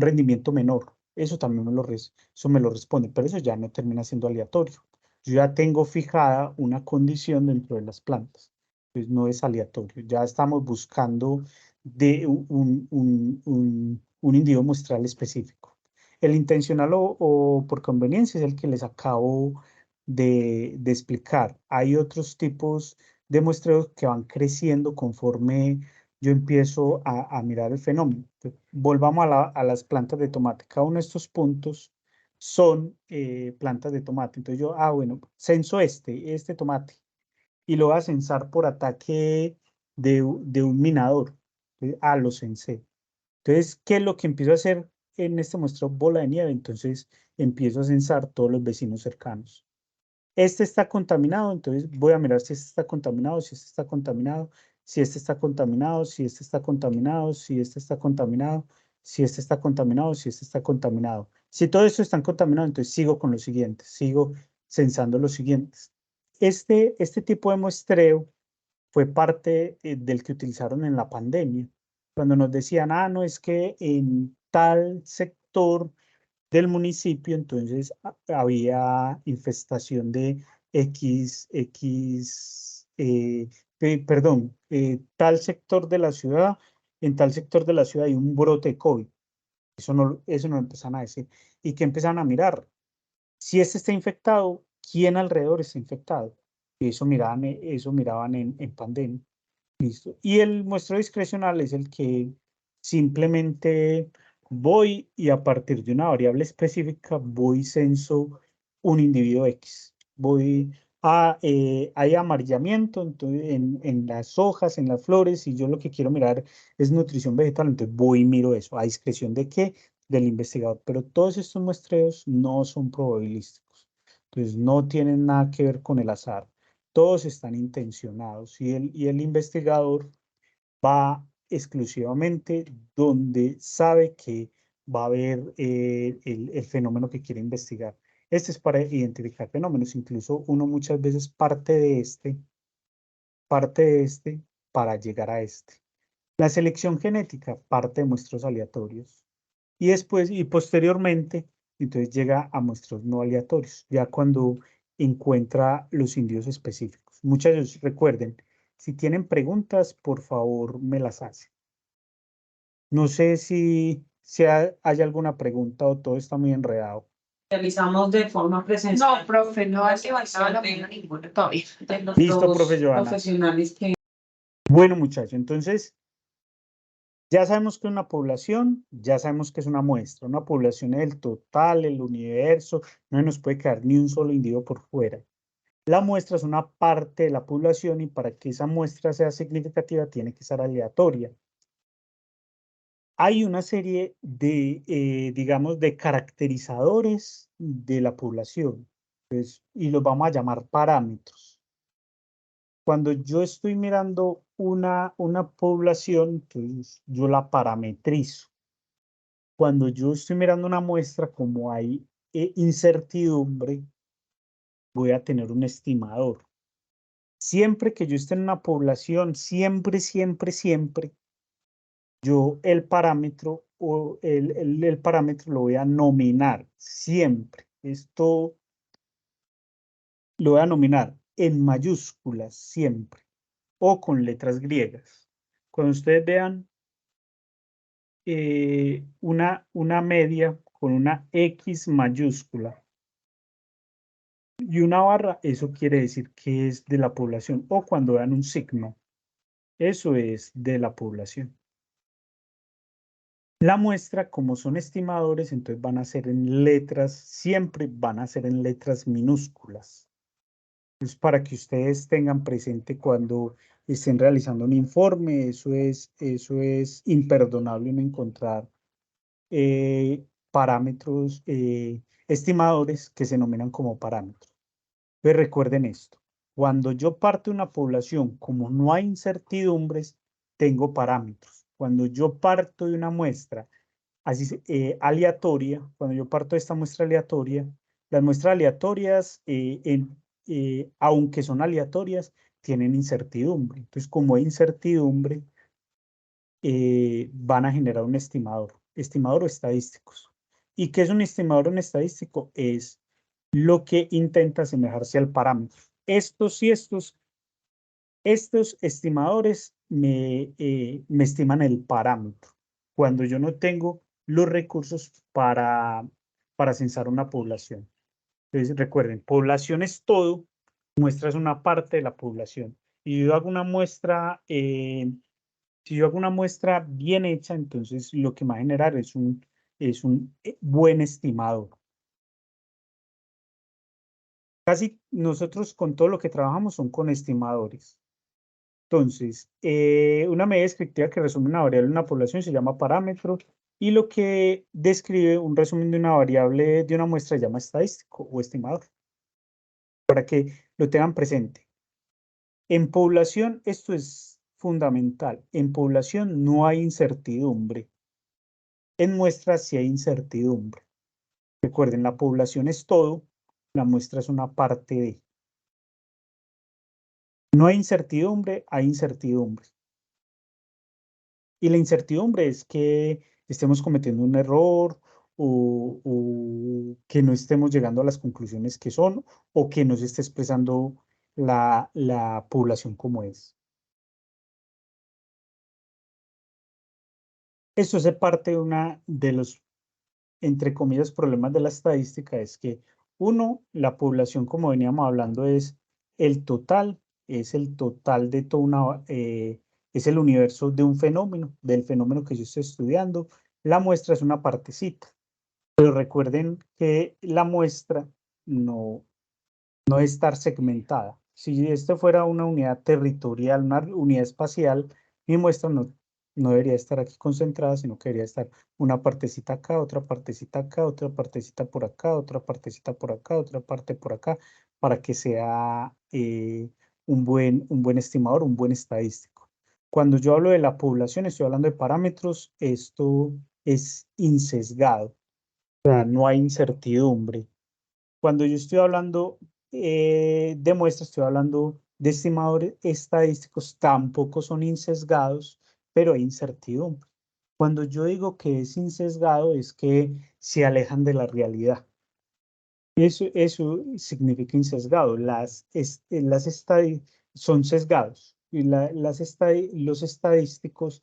rendimiento menor? Eso también eso me lo responde, pero eso ya no termina siendo aleatorio. Yo ya tengo fijada una condición dentro de las plantas. Pues no es aleatorio. Ya estamos buscando de un individuo muestral específico. El intencional o por conveniencia es el que les acabo de explicar. Hay otros tipos de muestreos que van creciendo conforme yo empiezo a mirar el fenómeno. Volvamos a las plantas de tomate. Cada uno de estos puntos son plantas de tomate. Entonces yo, bueno, censo este tomate y lo voy a censar por ataque de un minador. Entonces, lo censé. Entonces, ¿qué es lo que empiezo a hacer en este muestreo? Bola de nieve. Entonces, empiezo a censar todos los vecinos cercanos. Este está contaminado, entonces voy a mirar si este está contaminado, si este está contaminado, si este está contaminado, si este está contaminado, si este está contaminado, si este está contaminado, si este está contaminado. Si todo esto está contaminado, entonces sigo con los siguientes, sigo censando los siguientes. Este tipo de muestreo fue parte del que utilizaron en la pandemia, cuando nos decían, no, es que en tal sector del municipio, entonces había infestación de tal sector de la ciudad, en tal sector de la ciudad hay un brote de COVID. Eso no empezaron a decir. ¿Y que empezaron a mirar? Si este está infectado, ¿quién alrededor está infectado? Y eso miraban en pandemia. Listo. Y el muestreo discrecional es el que simplemente voy y a partir de una variable específica voy censo un individuo X. Hay amarillamiento entonces, en las hojas, en las flores, y yo lo que quiero mirar es nutrición vegetal, entonces voy y miro eso. ¿A discreción de qué? Del investigador. Pero todos estos muestreos no son probabilísticos. Entonces no tienen nada que ver con el azar. Todos están intencionados y el investigador va exclusivamente donde sabe que va a haber el fenómeno que quiere investigar. Este es para identificar fenómenos, incluso uno muchas veces parte de este para llegar a este. La selección genética parte de muestros aleatorios y después y posteriormente entonces llega a muestros no aleatorios, ya cuando encuentra los individuos específicos. Muchachos, recuerden, si tienen preguntas, por favor, me las hacen. No sé si hay alguna pregunta o todo está muy enredado. Realizamos de forma presencial. No, profe, no ha levantado la mano ninguno todavía. De los Listo, dos profe Joana. profesionales que Bueno, muchachos, entonces ya sabemos que es una población, ya sabemos que es una muestra. Una población es el total, el universo, no nos puede quedar ni un solo individuo por fuera. La muestra es una parte de la población y para que esa muestra sea significativa tiene que ser aleatoria. Hay una serie de, digamos, de caracterizadores de la población, y los vamos a llamar parámetros. Cuando yo estoy mirando una población, entonces yo la parametrizo. Cuando yo estoy mirando una muestra, como hay incertidumbre, voy a tener un estimador. Siempre que yo esté en una población, siempre, yo el parámetro o el parámetro lo voy a nominar siempre. Esto lo voy a nominar en mayúsculas siempre o con letras griegas. Cuando ustedes vean una media con una X mayúscula y una barra, eso quiere decir que es de la población. O cuando vean un signo, eso es de la población. La muestra, como son estimadores, entonces van a ser en letras, siempre van a ser en letras minúsculas. Es para que ustedes tengan presente cuando estén realizando un informe, eso es imperdonable no encontrar parámetros, estimadores que se denominan como parámetros. Pero recuerden esto, cuando yo parto de una población, como no hay incertidumbres, tengo parámetros. Cuando yo parto de una muestra así aleatoria, cuando yo parto de esta muestra aleatoria, las muestras aleatorias, aunque son aleatorias, tienen incertidumbre. Entonces, como hay incertidumbre, van a generar un estimador o estadísticos. ¿Y qué es un estimador o un estadístico? Es lo que intenta asemejarse al parámetro. Estos estimadores me estiman el parámetro. Cuando yo no tengo los recursos para censar una población. Entonces, recuerden, población es todo, muestra es una parte de la población. Y yo hago una muestra, si yo hago una muestra bien hecha, entonces lo que va a generar es un buen estimador. Casi nosotros con todo lo que trabajamos son con estimadores. Entonces, una medida descriptiva que resume una variable en una población se llama parámetro y lo que describe un resumen de una variable de una muestra se llama estadístico o estimador. Para que lo tengan presente. En población, esto es fundamental. En población no hay incertidumbre. En muestras sí hay incertidumbre. Recuerden, la población es todo, la muestra es una parte de. No hay incertidumbre, hay incertidumbre. Y la incertidumbre es que estemos cometiendo un error o que no estemos llegando a las conclusiones que son o que no se esté expresando la población como es. Esto es parte de una de los, entre comillas, problemas de la estadística, es que uno, la población, como veníamos hablando, es el total de toda una, es el universo de un fenómeno, del fenómeno que yo estoy estudiando. La muestra es una partecita, pero recuerden que la muestra no debe estar segmentada. Si esto fuera una unidad territorial, una unidad espacial, mi muestra no debería estar aquí concentrada, sino que debería estar una partecita acá, otra partecita acá, otra partecita por acá, otra partecita por acá, otra parte por acá, para que sea un buen estimador, un buen estadístico. Cuando yo hablo de la población, estoy hablando de parámetros, esto es insesgado, o sea, no hay incertidumbre. Cuando yo estoy hablando de muestras, estoy hablando de estimadores estadísticos, tampoco son insesgados, pero hay incertidumbre. Cuando yo digo que es insesgado, es que se alejan de la realidad. Eso significa insesgado. Son sesgados y los estadísticos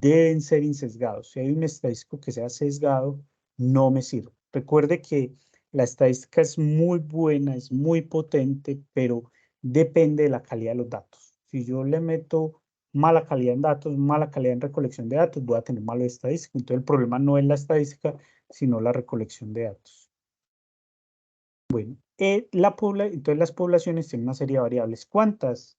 deben ser insesgados. Si hay un estadístico que sea sesgado, no me sirve. Recuerde que la estadística es muy buena, es muy potente, pero depende de la calidad de los datos. Si yo le meto mala calidad en datos, mala calidad en recolección de datos, voy a tener malo estadístico. Entonces el problema no es la estadística, sino la recolección de datos. Bueno, entonces las poblaciones tienen una serie de variables. ¿Cuántas?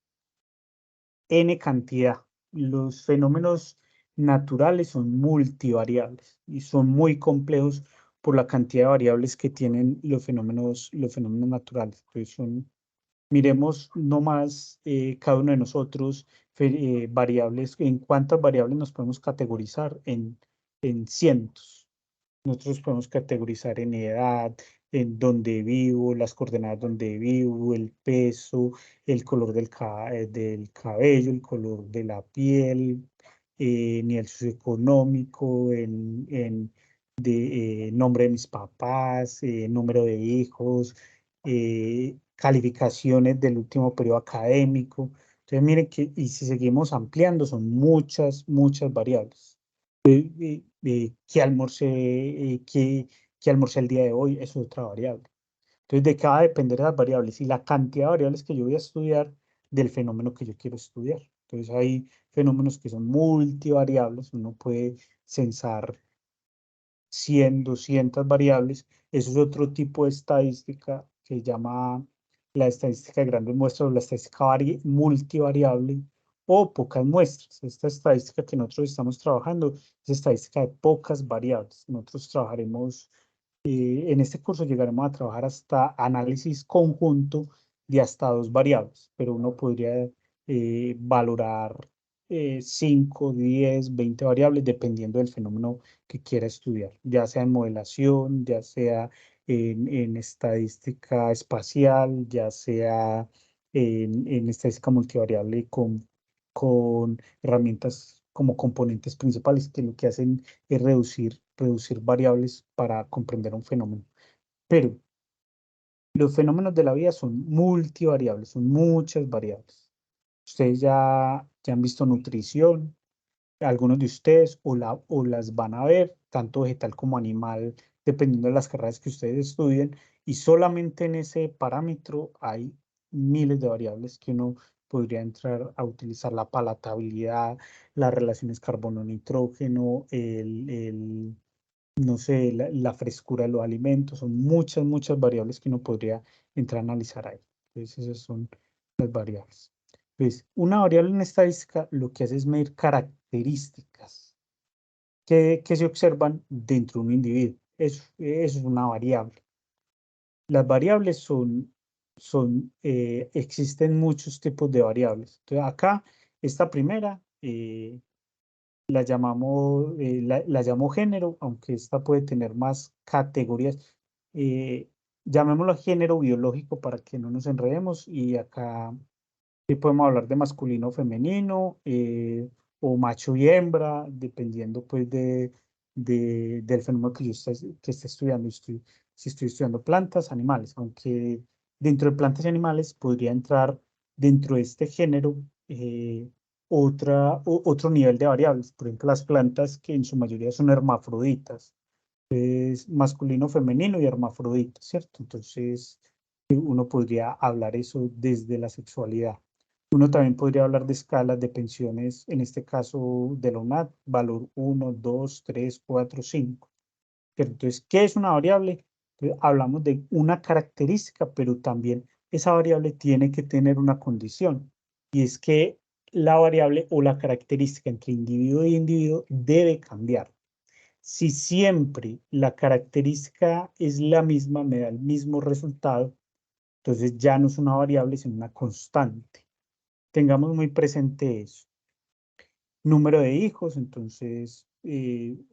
N cantidad. Los fenómenos naturales son multivariables y son muy complejos por la cantidad de variables que tienen los fenómenos naturales. Entonces son Miremos nomás cada uno de nosotros variables, en cuántas variables nos podemos categorizar en cientos. Nosotros podemos categorizar en edad, en dónde vivo, las coordenadas donde vivo, el peso, el color del cabello, el color de la piel, nivel socioeconómico, nombre de mis papás, número de hijos, calificaciones del último periodo académico. Entonces, miren que, y si seguimos ampliando, son muchas, muchas variables. ¿Qué almorcé, qué almorcé el día de hoy? Eso es otra variable. Entonces, de qué va a depender de las variables y la cantidad de variables que yo voy a estudiar del fenómeno que yo quiero estudiar. Entonces, hay fenómenos que son multivariables, uno puede censar 100, 200 variables. Eso es otro tipo de estadística que se llama la estadística de grandes muestras o la estadística multivariable o pocas muestras. Esta estadística que nosotros estamos trabajando es estadística de pocas variables. Nosotros trabajaremos, en este curso llegaremos a trabajar hasta análisis conjunto de hasta 2 variables, pero uno podría valorar 5, 10, 20 variables dependiendo del fenómeno que quiera estudiar, ya sea en modelación, ya sea en estadística espacial, ya sea en estadística multivariable con herramientas como componentes principales, que lo que hacen es reducir variables para comprender un fenómeno. Pero los fenómenos de la vida son multivariables, son muchas variables. Ustedes ya han visto nutrición, algunos de ustedes o las van a ver, tanto vegetal como animal, dependiendo de las carreras que ustedes estudien, y solamente en ese parámetro hay miles de variables que uno podría entrar a utilizar: la palatabilidad, las relaciones carbono-nitrógeno, no sé, la frescura de los alimentos. Son muchas, muchas variables que uno podría entrar a analizar ahí. Entonces, esas son las variables. Pues una variable en estadística lo que hace es medir características que se observan dentro de un individuo. Eso es una variable. Las variables existen muchos tipos de variables. Entonces, acá, esta primera, la llamo género, aunque esta puede tener más categorías. Llamémoslo género biológico para que no nos enredemos, y acá podemos hablar de masculino o femenino, o macho y hembra, dependiendo pues del fenómeno que yo esté estudiando. Si estoy estudiando plantas, animales, aunque dentro de plantas y animales podría entrar dentro de este género otro nivel de variables. Por ejemplo, las plantas, que en su mayoría son hermafroditas, es masculino, femenino y hermafrodita, ¿cierto? Entonces, uno podría hablar eso desde la sexualidad. Uno también podría hablar de escalas de pensiones, en este caso de la UNAT, valor 1, 2, 3, 4, 5. Pero entonces, ¿qué es una variable? Entonces, hablamos de una característica, pero también esa variable tiene que tener una condición, y es que la variable o la característica entre individuo y individuo debe cambiar. Si siempre la característica es la misma, me da el mismo resultado, entonces ya no es una variable, sino una constante. Tengamos muy presente eso. Número de hijos, entonces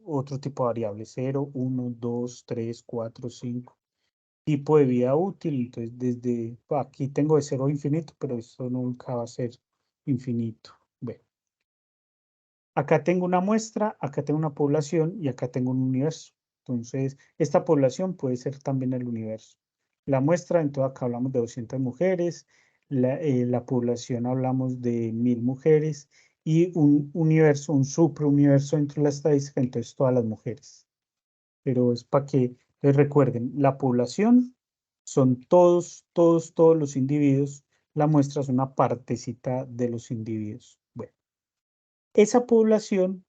otro tipo de variable: 0, 1, 2, 3, 4, 5. Tipo de vida útil, entonces desde aquí tengo de 0 a infinito, pero esto nunca va a ser infinito. Bueno, acá tengo una muestra, acá tengo una población y acá tengo un universo. Entonces, esta población puede ser también el universo. La muestra, entonces acá hablamos de 200 mujeres, la población hablamos de 1000 mujeres, y un universo, un suprauniverso dentro de la estadística, entonces todas las mujeres. Pero es para que recuerden, la población son todos los individuos, la muestra es una partecita de los individuos. Bueno, esa población,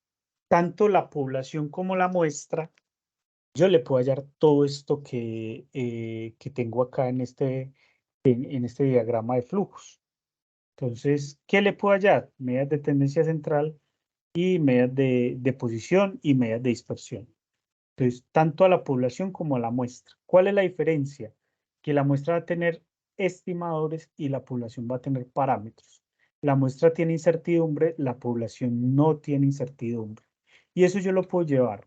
tanto la población como la muestra, yo le puedo hallar todo esto que tengo acá en este diagrama de flujos. Entonces, ¿qué le puedo hallar? Medidas de tendencia central y medidas de posición y medidas de dispersión. Entonces, tanto a la población como a la muestra. ¿Cuál es la diferencia? Que la muestra va a tener estimadores y la población va a tener parámetros. La muestra tiene incertidumbre, la población no tiene incertidumbre. Y eso yo lo puedo llevar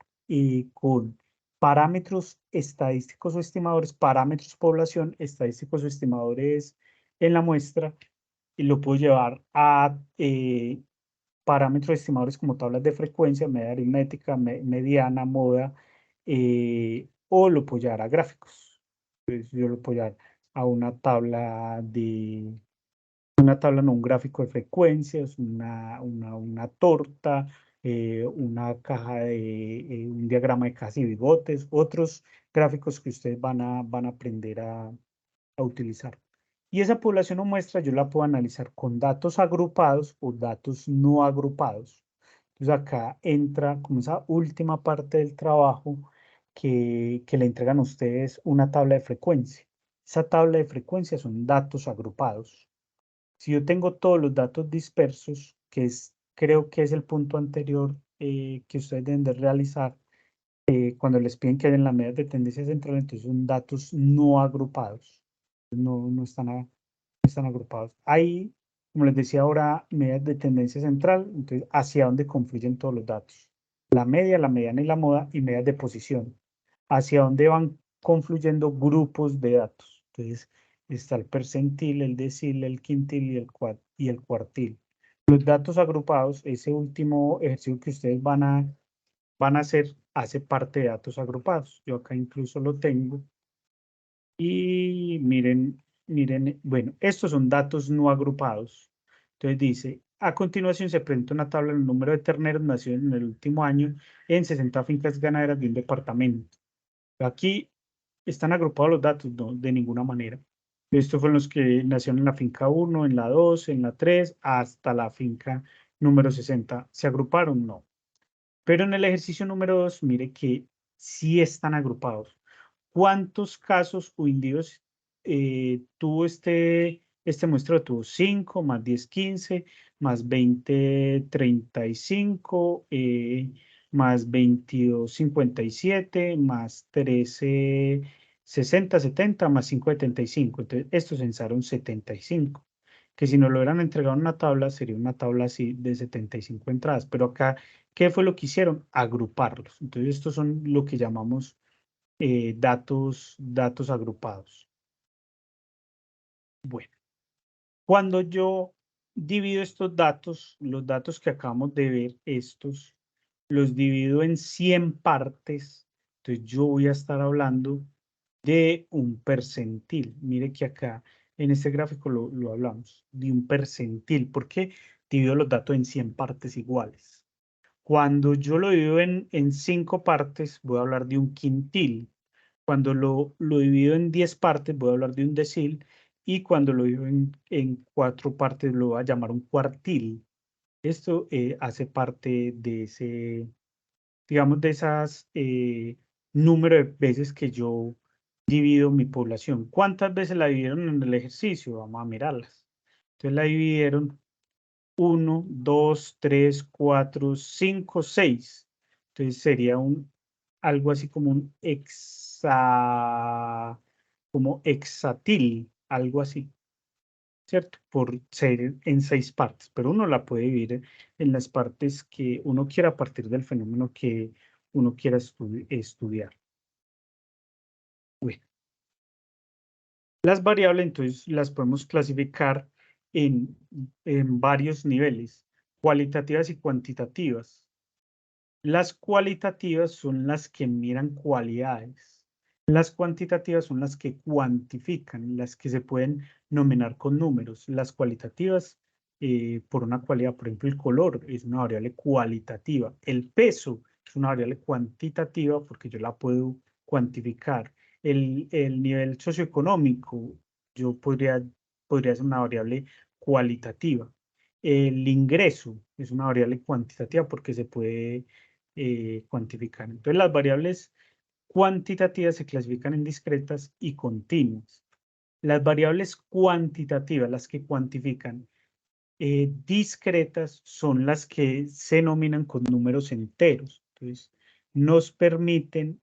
con parámetros estadísticos o estimadores, parámetros población, estadísticos o estimadores en la muestra, y lo puedo llevar a parámetros estimadores como tablas de frecuencia, media aritmética, mediana, moda, o lo puedo llevar a gráficos. Entonces yo lo puedo llevar a una tabla no, un gráfico de frecuencias, una torta, una caja de, un diagrama de cajas y bigotes, otros gráficos que ustedes van a aprender a utilizar. Y esa población o muestra yo la puedo analizar con datos agrupados o datos no agrupados. Entonces acá entra como esa última parte del trabajo que le entregan a ustedes una tabla de frecuencia. Esa tabla de frecuencia son datos agrupados. Si yo tengo todos los datos dispersos, que es, creo que es el punto anterior que ustedes deben de realizar, cuando les piden que hayan las medidas de tendencia central, entonces son datos no agrupados. No están agrupados. Hay, como les decía ahora, medidas de tendencia central, entonces hacia dónde confluyen todos los datos. La media, la mediana y la moda, y medidas de posición. Hacia dónde van confluyendo grupos de datos. Entonces está el percentil, el decil, el quintil y el cuartil. Los datos agrupados, ese último ejercicio que ustedes van a hacer, hace parte de datos agrupados. Yo acá incluso lo tengo. Y miren, bueno, estos son datos no agrupados. Entonces dice, a continuación se presenta una tabla del número de terneros nacidos en el último año en 60 fincas ganaderas de un departamento. Aquí están agrupados los datos, no, de ninguna manera. Estos fueron los que nacieron en la finca 1, en la 2, en la 3, hasta la finca número 60. ¿Se agruparon? No. Pero en el ejercicio número 2, mire que sí están agrupados. ¿Cuántos casos o individuos tuvo este muestreo? Tuvo 5, más 10, 15, más 20, 35, más 22, 57, más 13, 60, 70, más 5, 75. Entonces, estos censaron 75. Que si nos lo hubieran entregado en una tabla, sería una tabla así de 75 entradas. Pero acá, ¿qué fue lo que hicieron? Agruparlos. Entonces, estos son lo que llamamos datos agrupados. Bueno, cuando yo divido estos datos, los datos que acabamos de ver, estos, los divido en 100 partes, entonces yo voy a estar hablando de un percentil. Mire que acá en este gráfico lo hablamos, de un percentil, porque divido los datos en 100 partes iguales. Cuando yo lo divido en 5 partes, voy a hablar de un quintil. Cuando lo divido en 10 partes, voy a hablar de un decil. Y cuando lo divido en 4 partes, lo voy a llamar un cuartil. Esto hace parte de ese, digamos, de esas número de veces que yo divido mi población. ¿Cuántas veces la dividieron en el ejercicio? Vamos a mirarlas. Entonces la dividieron 1, 2, 3, 4, 5, 6. Entonces sería algo así como un como hexatil, algo así, ¿cierto? Por ser en 6 partes, pero uno la puede dividir en las partes que uno quiera a partir del fenómeno que uno quiera estudiar. Bueno, las variables entonces las podemos clasificar en varios niveles, cualitativas y cuantitativas. Las cualitativas son las que miran cualidades. Las cuantitativas son las que cuantifican, las que se pueden nominar con números. Las cualitativas, por una cualidad, por ejemplo, el color es una variable cualitativa. El peso es una variable cuantitativa porque yo la puedo cuantificar. El nivel socioeconómico, yo podría ser una variable cualitativa. El ingreso es una variable cuantitativa porque se puede cuantificar. Entonces, las variables cuantitativas se clasifican en discretas y continuas. Las variables cuantitativas, las que cuantifican discretas, son las que se nominan con números enteros. Entonces, nos permiten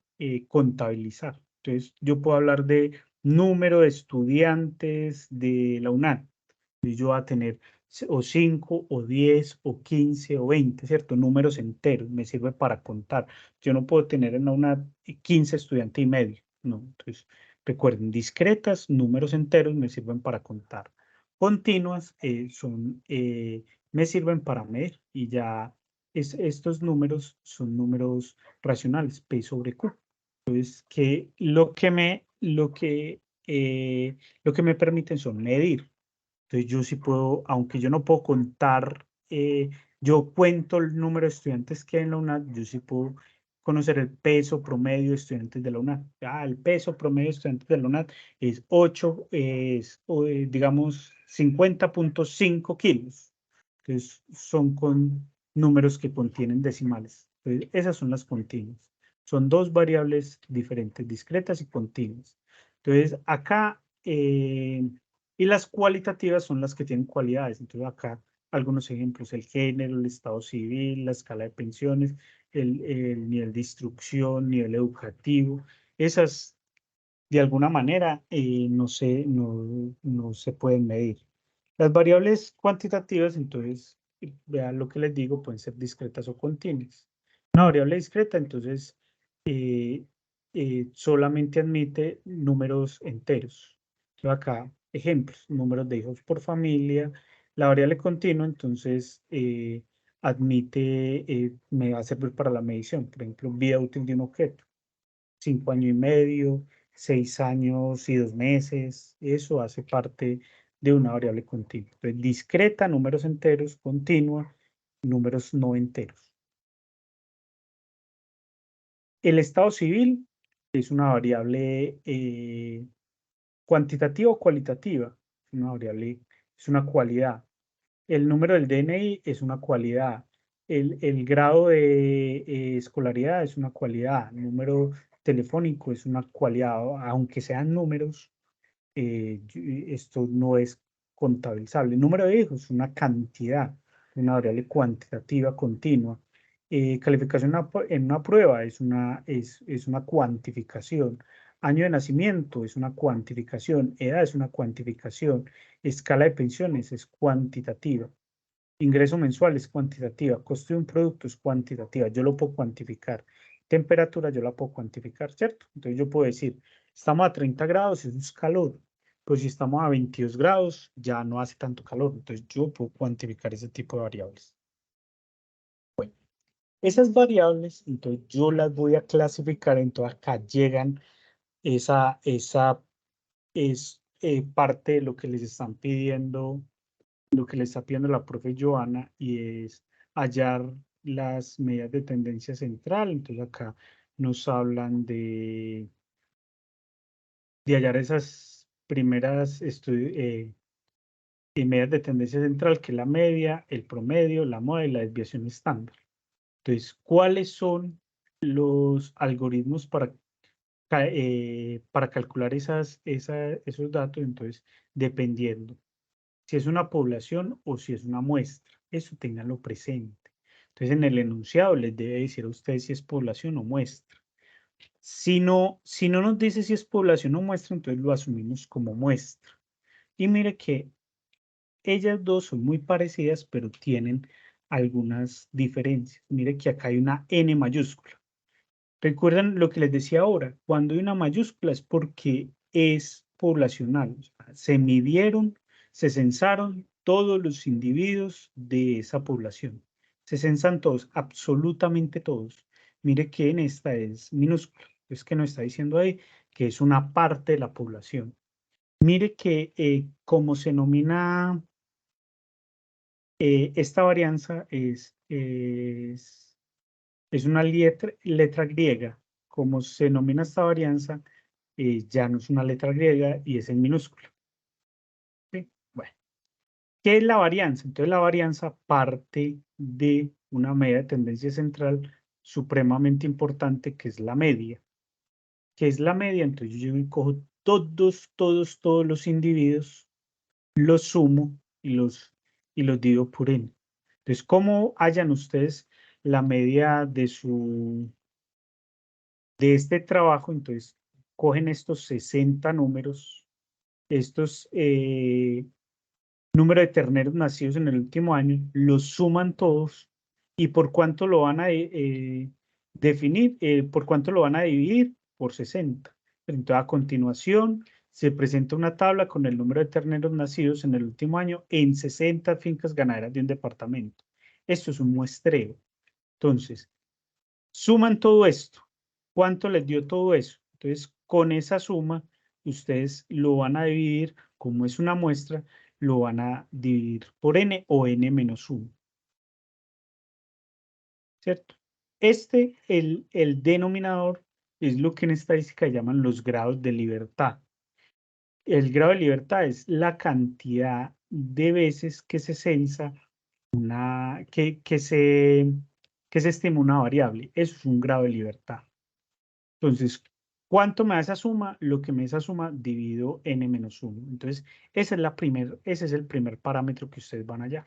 contabilizar. Entonces, yo puedo hablar de número de estudiantes de la UNAD. Y yo voy a tener o 5, o 10, o 15, o 20, ¿cierto? Números enteros, me sirve para contar. Yo no puedo tener en la UNAD 15 estudiantes y medio, no. Entonces, recuerden, discretas, números enteros me sirven para contar. Continuas me sirven para medir y ya estos números son números racionales, P sobre Q. Entonces, lo que me permiten son medir. Entonces, yo sí puedo, aunque yo no puedo contar, yo cuento el número de estudiantes que hay en la UNAD, yo sí puedo conocer el peso promedio de estudiantes de la UNAD. El peso promedio de estudiantes de la UNAD es 8, digamos, 50.5 kilos. Entonces, son con números que contienen decimales. Entonces, esas son las continuas. Son dos variables diferentes, discretas y continuas. Entonces, acá, y las cualitativas son las que tienen cualidades. Entonces, acá algunos ejemplos: el género, el estado civil, la escala de pensiones, el nivel de instrucción, nivel educativo. Esas, de alguna manera, no se pueden medir. Las variables cuantitativas, entonces, vean lo que les digo, pueden ser discretas o continuas. Una variable discreta, entonces, solamente admite números enteros. Entonces, acá, ejemplos: números de hijos por familia. La variable continua, entonces, me va a servir para la medición. Por ejemplo, vida útil de un objeto: 5 años y medio, 6 años y 2 meses. Eso hace parte de una variable continua. Entonces, discreta, números enteros; continua, números no enteros. El estado civil es una variable cuantitativa o cualitativa. Una variable, es una cualidad. El número del DNI es una cualidad. El grado de escolaridad es una cualidad. El número telefónico es una cualidad. Aunque sean números, esto no es contabilizable. El número de hijos es una cantidad, una variable cuantitativa continua. Calificación en una prueba es una cuantificación. Año de nacimiento es una cuantificación. Edad es una cuantificación. Escala de pensiones es cuantitativa. Ingreso mensual es cuantitativa. Costo de un producto es cuantitativa. Yo lo puedo cuantificar. Temperatura yo la puedo cuantificar, ¿cierto? Entonces yo puedo decir, estamos a 30 grados, eso es calor. Pues si estamos a 22 grados, ya no hace tanto calor. Entonces yo puedo cuantificar ese tipo de variables. Bueno, esas variables, entonces yo las voy a clasificar. Entonces acá llegan esa es parte de lo que les están pidiendo, lo que le está pidiendo la profe Joana, y es hallar las medidas de tendencia central. Entonces acá nos hablan de hallar esas primeras medidas de tendencia central, que es la media, el promedio, la moda y la desviación estándar. Entonces, ¿cuáles son los algoritmos para calcular esos datos? Entonces, dependiendo si es una población o si es una muestra, eso ténganlo presente. Entonces, en el enunciado les debe decir a ustedes si es población o muestra. Si no nos dice si es población o muestra, entonces lo asumimos como muestra. Y mire que ellas dos son muy parecidas, pero tienen algunas diferencias. Mire que acá hay una N mayúscula. Recuerdan lo que les decía ahora: cuando hay una mayúscula es porque es poblacional. O sea, se midieron, se censaron todos los individuos de esa población. Se censan todos, absolutamente todos. Mire que en esta es minúscula. Es que nos está diciendo ahí que es una parte de la población. Mire que como se denomina esta varianza, es una letra griega. Como se denomina esta varianza, ya no es una letra griega y es en minúscula. ¿Sí? Bueno, ¿qué es la varianza? Entonces, la varianza parte de una medida de tendencia central supremamente importante, que es la media. ¿Qué es la media? Entonces, yo cojo todos los individuos, los sumo y los divido por n. Entonces, ¿cómo hallan ustedes la media de este trabajo? Entonces, cogen estos 60 números, estos número de terneros nacidos en el último año, los suman todos y por cuánto lo van a definir, por cuánto lo van a dividir por 60. Entonces, a continuación, se presenta una tabla con el número de terneros nacidos en el último año en 60 fincas ganaderas de un departamento. Esto es un muestreo. Entonces, suman todo esto. ¿Cuánto les dio todo eso? Entonces, con esa suma, ustedes lo van a dividir, como es una muestra, lo van a dividir por n o n menos 1. ¿Cierto? El denominador, es lo que en estadística llaman los grados de libertad. El grado de libertad es la cantidad de veces que se censa que se estima una variable. Eso es un grado de libertad. Entonces, ¿cuánto me da esa suma? Lo que me da esa suma dividido n menos 1. Entonces, ese es el primer parámetro que ustedes van a hallar.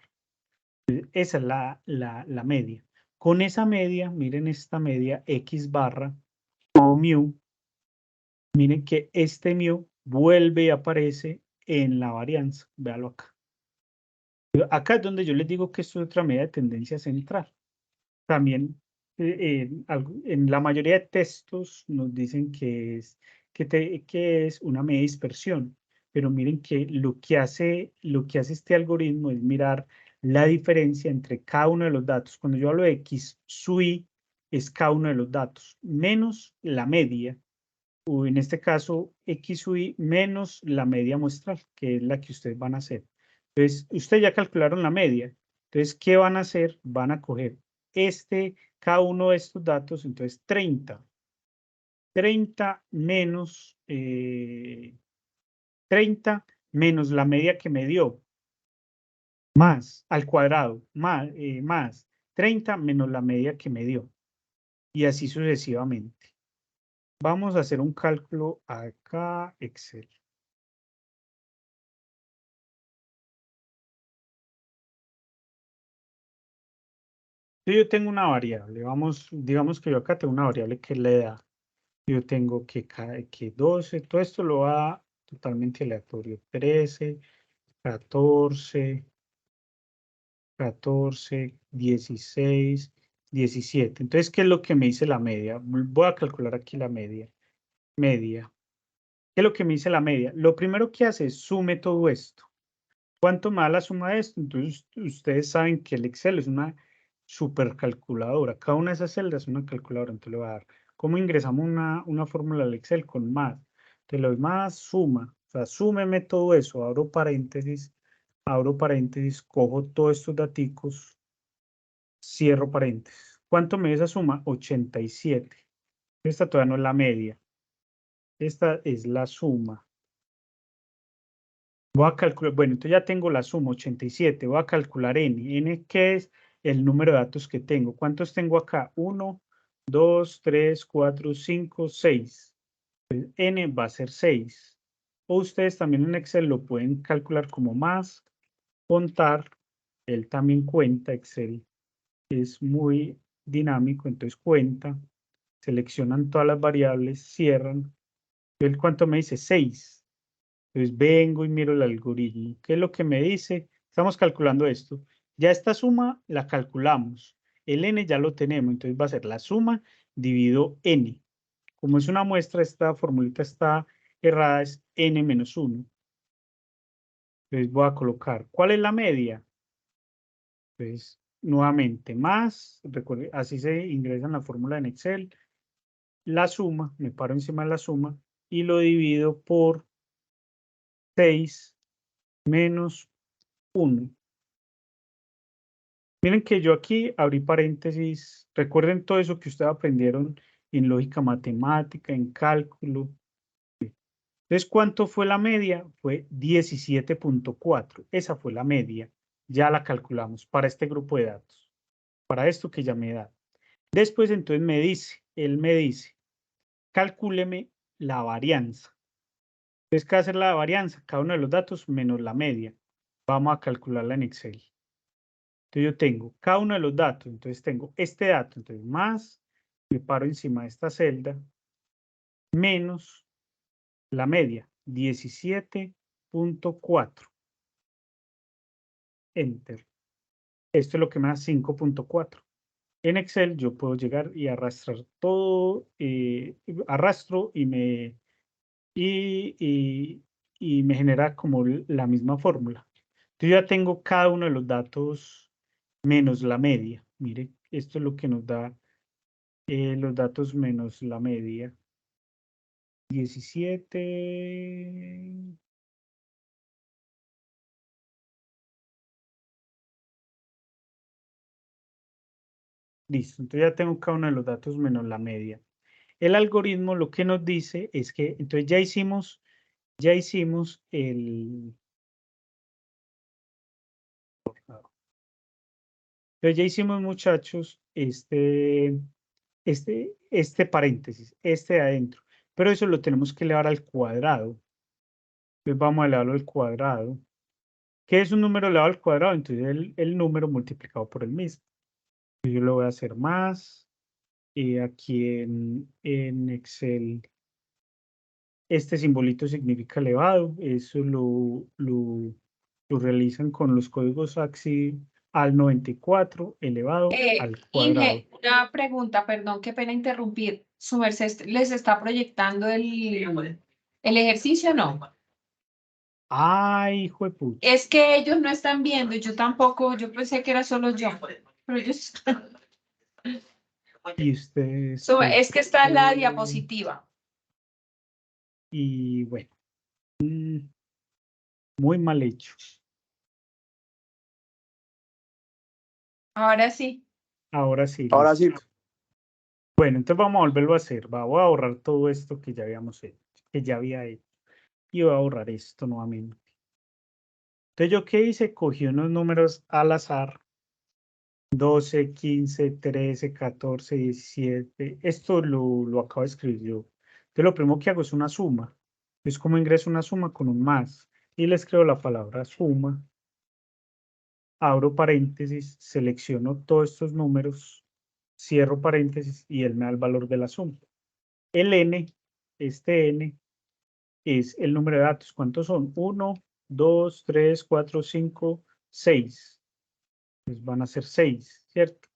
Esa es la media. Con esa media, miren esta media x barra o mu, miren que este mu vuelve y aparece en la varianza. Véalo acá. Acá es donde yo les digo que esto es otra medida de tendencia central. También en la mayoría de textos nos dicen que es una media de dispersión, pero miren que lo que hace este algoritmo es mirar la diferencia entre cada uno de los datos. Cuando yo hablo de x sub i, es cada uno de los datos, menos la media, o en este caso x sub i menos la media muestral, que es la que ustedes van a hacer. Entonces, ustedes ya calcularon la media. Entonces, ¿qué van a hacer? Van a coger cada uno de estos datos, entonces 30 menos 30 menos la media que me dio, más al cuadrado, más 30 menos la media que me dio, y así sucesivamente. Vamos a hacer un cálculo acá, Excel. Yo tengo una variable, digamos que yo acá tengo una variable que es la edad. Yo tengo que 12, todo esto lo va totalmente aleatorio. 13, 14, 16, 17. Entonces, ¿qué es lo que me dice la media? Voy a calcular aquí la media. Media. ¿Qué es lo que me dice la media? Lo primero que hace es sume todo esto. ¿Cuánto me da la suma de esto? Entonces, ustedes saben que el Excel es una supercalculadora. Cada una de esas celdas es una calculadora. Entonces, le voy a dar. ¿Cómo ingresamos una fórmula al Excel? Con más. Entonces, le doy más, suma. O sea, súmeme todo eso. Abro paréntesis, cojo todos estos daticos, cierro paréntesis. ¿Cuánto me da esa suma? 87. Esta todavía no es la media. Esta es la suma. Voy a calcular, bueno, entonces ya tengo la suma, 87. Voy a calcular n. N, ¿qué es? El número de datos que tengo. ¿Cuántos tengo acá? 1, 2, 3, 4, 5, 6. Entonces, n va a ser 6. O ustedes también en Excel lo pueden calcular como más, contar. Él también cuenta, Excel es muy dinámico, entonces cuenta. Seleccionan todas las variables, cierran. Entonces, ¿cuánto me dice? 6. Entonces vengo y miro el algoritmo. ¿Qué es lo que me dice? Estamos calculando esto. Ya esta suma la calculamos. El n ya lo tenemos, entonces va a ser la suma dividido n. Como es una muestra, esta formulita está errada, es n menos 1. Entonces voy a colocar, ¿cuál es la media? Entonces, nuevamente, más, recuerde, así se ingresa en la fórmula en Excel. La suma, me paro encima de la suma y lo divido por 6 menos 1. Miren que yo aquí abrí paréntesis. Recuerden todo eso que ustedes aprendieron en lógica matemática, en cálculo. Entonces, ¿cuánto fue la media? Fue 17.4. Esa fue la media. Ya la calculamos para este grupo de datos. Para esto que ya me da. Después, entonces, él me dice, calcúleme la varianza. Entonces, ¿qué va a hacer la varianza? Cada uno de los datos menos la media. Vamos a calcularla en Excel. Entonces yo tengo cada uno de los datos, entonces tengo este dato, entonces más, me paro encima de esta celda, menos la media, 17.4. Enter. Esto es lo que me da 5.4. En Excel yo puedo llegar y arrastrar todo, arrastro y me genera como la misma fórmula. Yo ya tengo cada uno de los datos menos la media. Mire, esto es lo que nos da los datos menos la media. 17. Listo, entonces ya tengo cada uno de los datos menos la media. El algoritmo lo que nos dice es que, entonces ya hicimos el... Entonces ya hicimos, muchachos, este paréntesis, este de adentro, pero eso lo tenemos que elevar al cuadrado. Entonces vamos a elevarlo al cuadrado. ¿Qué es un número elevado al cuadrado? Entonces el número multiplicado por el mismo. Yo lo voy a hacer más. Y aquí en Excel, este simbolito significa elevado. Eso lo realizan con los códigos AXI al 94 elevado al cuadrado. Inge, una pregunta, perdón, qué pena interrumpir. ¿Su merced les está proyectando el ejercicio o no? Ay, hijo de pucha. Es que ellos no están viendo, yo tampoco, yo pensé que era solo yo, pero ellos Y ustedes. Es que está en la diapositiva. Y bueno, muy mal hecho. Ahora sí. Ahora sí. Ahora sí. Listo. Bueno, entonces vamos a volverlo a hacer. Voy a borrar todo esto que ya habíamos hecho, que ya había hecho. Y voy a borrar esto nuevamente. Entonces, ¿yo qué hice? Cogí unos números al azar. 12, 15, 13, 14, 17. Esto lo acabo de escribir yo. Entonces, lo primero que hago es una suma. Es como ingreso una suma con un más. Y le escribo la palabra suma. Abro paréntesis, selecciono todos estos números, cierro paréntesis y él me da el valor de la suma. El n, este n, es el número de datos. ¿Cuántos son? 1, 2, 3, 4, 5, 6. Pues van a ser 6, ¿cierto?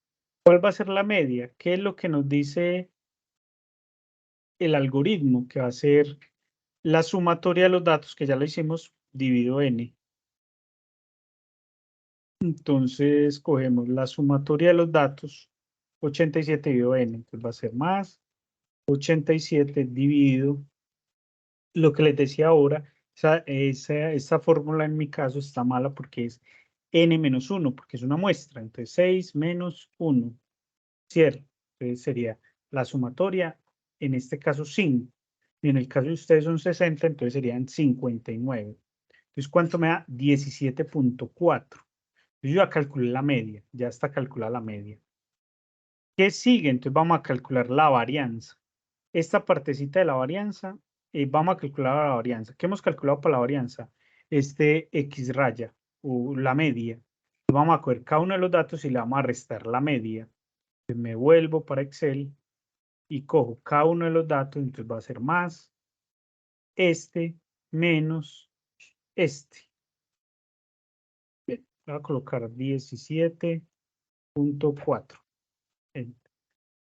¿Cuál va a ser la media? ¿Qué es lo que nos dice el algoritmo? Que va a ser la sumatoria de los datos, que ya lo hicimos, dividido n. Entonces, cogemos la sumatoria de los datos, 87 dividido n, entonces va a ser más 87 dividido, lo que les decía ahora, esa fórmula en mi caso está mala porque es n menos 1, porque es una muestra, entonces 6 menos 1, ¿cierto? Entonces sería la sumatoria, en este caso 5, y en el caso de ustedes son 60, entonces serían 59. Entonces, ¿cuánto me da? 17.4. Yo ya calculé la media, ya está calculada la media. ¿Qué sigue? Entonces vamos a calcular la varianza. Esta partecita de la varianza, vamos a calcular la varianza. ¿Qué hemos calculado para la varianza? Este X raya o la media. Vamos a coger cada uno de los datos y le vamos a restar la media. Entonces me vuelvo para Excel y cojo cada uno de los datos, entonces va a ser más este menos este. Bien, voy a colocar 17.4.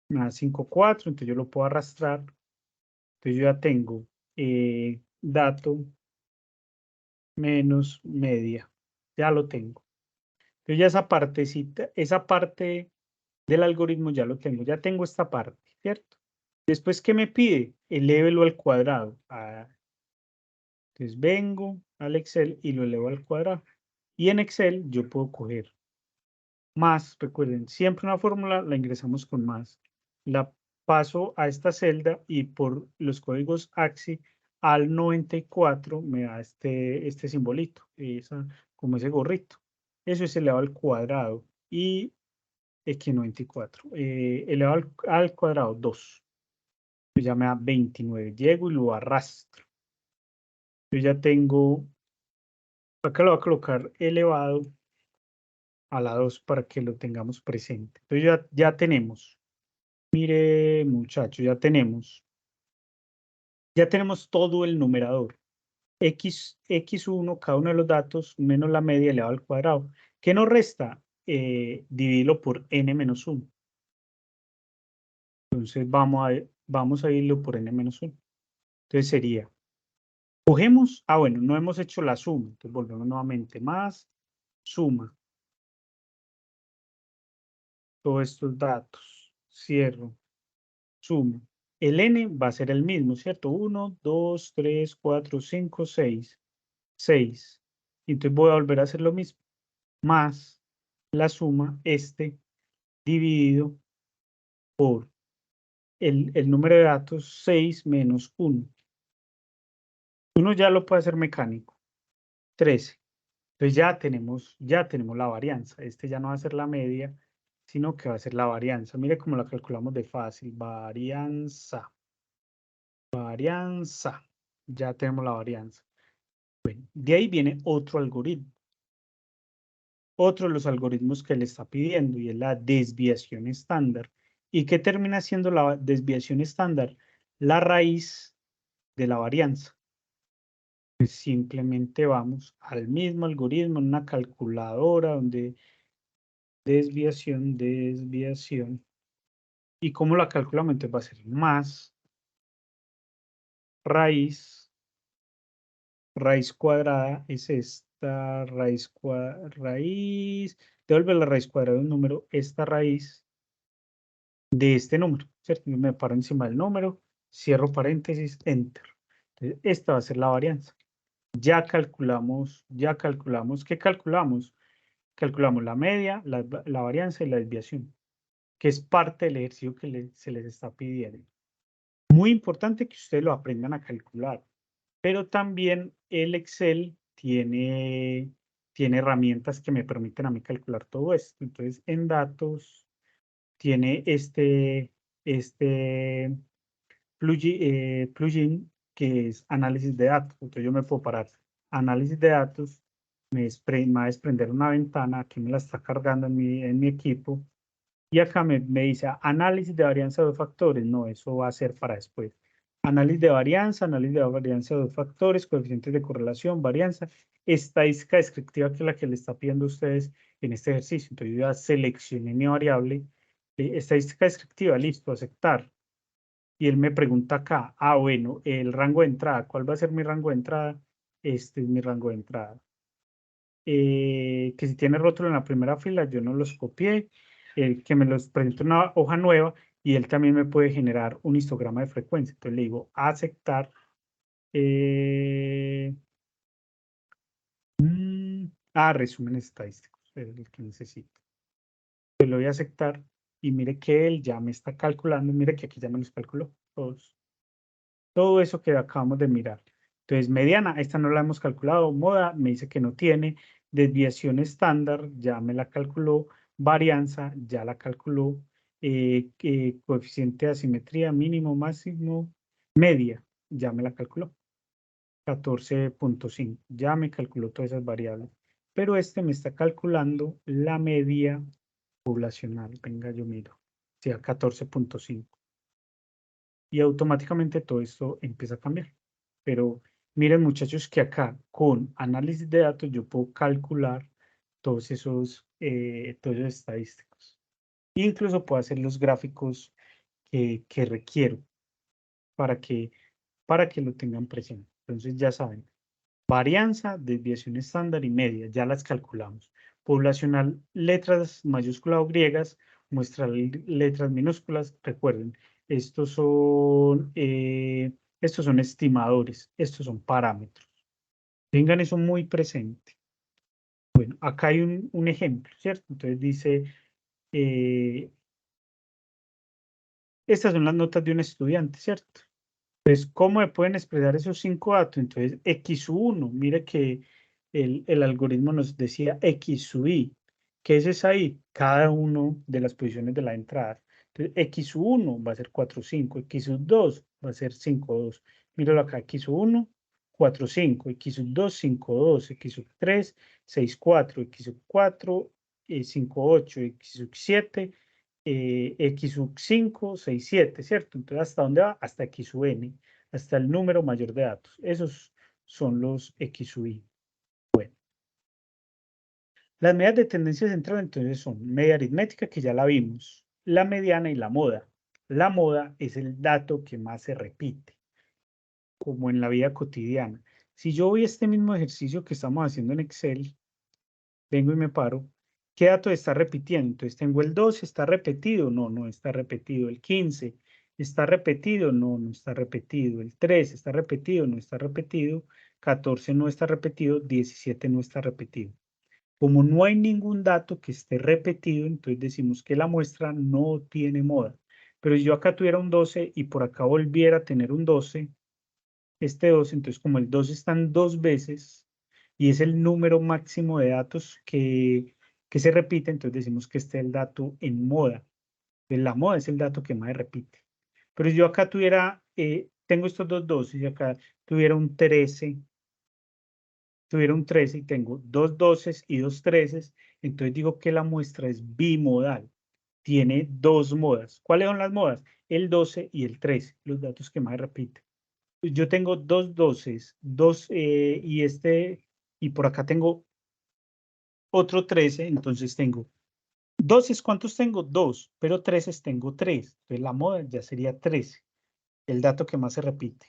Me da 5.4, entonces yo lo puedo arrastrar. Entonces yo ya tengo dato menos media. Ya lo tengo. Entonces ya esa partecita, esa parte del algoritmo ya lo tengo. Ya tengo esta parte, ¿cierto? Después, ¿qué me pide? Elévelo al cuadrado. Entonces vengo al Excel y lo elevo al cuadrado. Y en Excel yo puedo coger más, recuerden, siempre una fórmula la ingresamos con más. La paso a esta celda y por los códigos AXI al 94 me da este simbolito, como ese gorrito. Eso es elevado al cuadrado y X94. Elevado al cuadrado 2. Pues ya me da 29. Llego y lo arrastro. Yo ya tengo, acá lo voy a colocar elevado a la 2 para que lo tengamos presente. Entonces ya tenemos. Mire, muchachos, ya tenemos Ya tenemos todo el numerador. X1, cada uno de los datos, menos la media elevado al cuadrado. ¿Qué nos resta? Dividirlo por n-1. Entonces vamos a dividirlo por n-1. Entonces sería, cogemos, bueno, no hemos hecho la suma. Entonces volvemos nuevamente, más, suma. Todos estos datos, cierro, suma. El n va a ser el mismo, ¿cierto? 1, 2, 3, 4, 5, 6. 6. Entonces voy a volver a hacer lo mismo. Más la suma, dividido por el número de datos 6 menos 1. Uno ya lo puede hacer mecánico. 13. Entonces ya tenemos la varianza. Ya no va a ser la media, sino que va a ser la varianza. Mire cómo la calculamos de fácil. Varianza. Varianza. Ya tenemos la varianza. Bueno, de ahí viene otro algoritmo. Otro de los algoritmos que le está pidiendo y es la desviación estándar. ¿Y qué termina siendo la desviación estándar? La raíz de la varianza. Pues simplemente vamos al mismo algoritmo en una calculadora donde desviación. ¿Y cómo la calculamos? Entonces va a ser más raíz cuadrada es esta devuelve la raíz cuadrada de un número, esta raíz de este número, ¿cierto? Yo me paro encima del número, cierro paréntesis, enter. Entonces, esta va a ser la varianza. Ya calculamos, ¿qué calculamos? Calculamos la media, la varianza y la desviación, que es parte del ejercicio que se les está pidiendo. Muy importante que ustedes lo aprendan a calcular, pero también el Excel tiene herramientas que me permiten a mí calcular todo esto. Entonces, en datos, tiene este plugin que es análisis de datos. Entonces yo me puedo parar análisis de datos, me va a desprender una ventana que me la está cargando en mi equipo y acá me dice análisis de varianza de dos factores. No, eso va a ser para después. Análisis de varianza de dos factores, coeficientes de correlación, varianza, estadística descriptiva, que es la que le está pidiendo a ustedes en este ejercicio. Entonces yo ya seleccioné mi variable, estadística descriptiva, listo, aceptar. Y él me pregunta acá, bueno, el rango de entrada, ¿cuál va a ser mi rango de entrada? Este es mi rango de entrada. Que si tiene rótulo en la primera fila, yo no los copié, que me los presente una hoja nueva y él también me puede generar un histograma de frecuencia. Entonces le digo aceptar. Resumen estadístico, es el que necesito. Yo lo voy a aceptar y mire que él ya me está calculando, mire que aquí ya me los calculó todos. Todo eso que acabamos de mirar. Entonces, mediana, esta no la hemos calculado. Moda, me dice que no tiene. Desviación estándar, ya me la calculó. Varianza, ya la calculó. Coeficiente de asimetría, mínimo, máximo, media, ya me la calculó. 14.5, ya me calculó todas esas variables. Pero me está calculando la media poblacional. Venga, yo miro. O sea, 14.5. Y automáticamente todo esto empieza a cambiar. Pero miren, muchachos, que acá con análisis de datos yo puedo calcular todos esos estadísticos. Incluso puedo hacer los gráficos que requiero para que lo tengan presente. Entonces ya saben, varianza, desviación estándar y media, ya las calculamos. Poblacional, letras mayúsculas o griegas, muestra letras minúsculas. Recuerden, estos son estimadores, estos son parámetros. Tengan eso muy presente. Bueno, acá hay un ejemplo, ¿cierto? Entonces dice, estas son las notas de un estudiante, ¿cierto? Entonces, ¿cómo me pueden expresar esos 5 datos? Entonces, X sub 1, mire que el algoritmo nos decía X sub I. ¿Qué es esa I? Cada uno de las posiciones de la entrada. Entonces, X sub 1 va a ser 4, 5, X sub 2 va a ser 5, 2. Míralo acá, X sub 1, 4, 5, X sub 2, 5, 2, X sub 3, 6, 4, X sub 4, 5, 8, X sub 7, X sub 5, 6, 7, ¿cierto? Entonces, ¿hasta dónde va? Hasta X sub n. hasta el número mayor de datos. Esos son los X sub I. Bueno. Las medidas de tendencia central entonces son media aritmética, que ya la vimos, la mediana y la moda. La moda es el dato que más se repite, como en la vida cotidiana. Si yo voy a este mismo ejercicio que estamos haciendo en Excel, vengo y me paro, ¿qué dato está repitiendo? Entonces tengo el 12, ¿está repetido? No, no está repetido. El 15, ¿está repetido? No, no está repetido. El 13, ¿está repetido? No está repetido. 14 no está repetido. 17 no está repetido. Como no hay ningún dato que esté repetido, entonces decimos que la muestra no tiene moda. Pero si yo acá tuviera un 12 y por acá volviera a tener un 12, este 12, entonces como el 12 están dos veces y es el número máximo de datos que se repite, entonces decimos que este es el dato en moda. Entonces la moda es el dato que más se repite. Pero si yo acá tuviera, tengo estos dos 12 y acá tuviera un 13 y tengo dos 12 y dos 13, entonces digo que la muestra es bimodal. Tiene dos modas. ¿Cuáles son las modas? El 12 y el 13, los datos que más se repiten. Yo tengo dos 12, y por acá tengo otro 13, entonces tengo 12, ¿cuántos tengo? 2, pero 13 tengo 3. Entonces la moda ya sería 13, el dato que más se repite.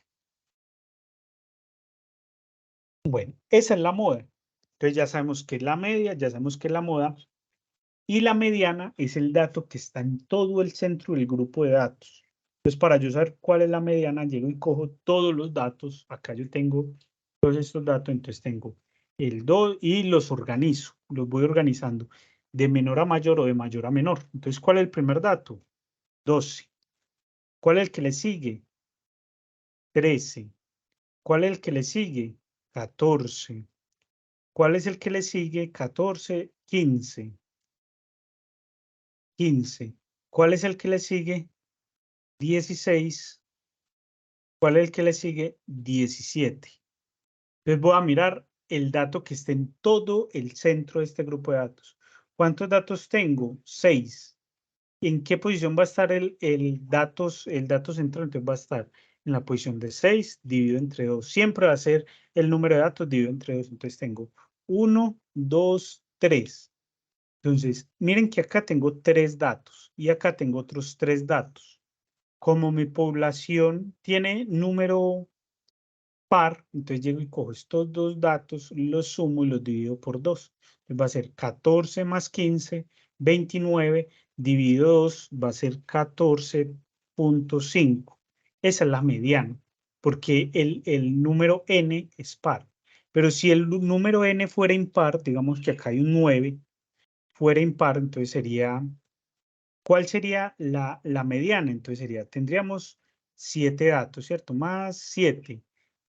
Bueno, esa es la moda. Entonces ya sabemos que es la media, ya sabemos que es la moda. Y la mediana es el dato que está en todo el centro del grupo de datos. Entonces, para yo saber cuál es la mediana, llego y cojo todos los datos. Acá yo tengo todos estos datos, entonces tengo el 2 y los organizo, los voy organizando de menor a mayor o de mayor a menor. Entonces, ¿cuál es el primer dato? 12. ¿Cuál es el que le sigue? 13. ¿Cuál es el que le sigue? 14. ¿Cuál es el que le sigue? 14, 15. 15. ¿Cuál es el que le sigue? 16. ¿Cuál es el que le sigue? 17. Entonces voy a mirar el dato que esté en todo el centro de este grupo de datos. ¿Cuántos datos tengo? 6. ¿En qué posición va a estar el dato central? Entonces va a estar en la posición de 6 dividido entre 2. Siempre va a ser el número de datos dividido entre 2. Entonces tengo 1, 2, 3. Entonces, miren que acá tengo 3 datos y acá tengo otros 3 datos. Como mi población tiene número par, entonces llego y cojo estos dos datos, los sumo y los divido por 2. Entonces va a ser 14 más 15, 29, dividido 2, va a ser 14.5. Esa es la mediana, porque el número n es par. Pero si el número n fuera impar, digamos que acá hay un 9, fuera impar, entonces sería, ¿cuál sería la mediana? Entonces tendríamos 7 datos, ¿cierto? Más 7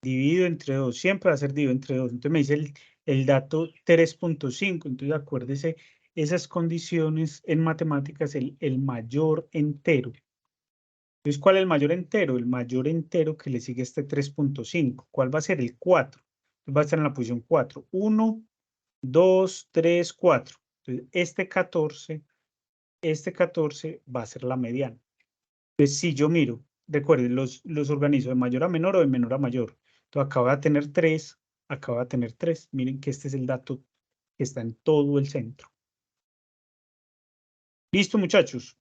dividido entre 2, siempre va a ser dividido entre 2. Entonces me dice el dato 3.5. Entonces acuérdese, esas condiciones en matemáticas, el mayor entero. Entonces, ¿cuál es el mayor entero? El mayor entero que le sigue este 3.5. ¿Cuál va a ser? El 4. Entonces va a estar en la posición 4. 1, 2, 3, 4. Entonces este 14 va a ser la mediana. Entonces, si yo miro, recuerden, los organizo de mayor a menor o de menor a mayor. Entonces, acá va a tener 3, acá va a tener 3. Miren que este es el dato que está en todo el centro. ¿Listo, muchachos?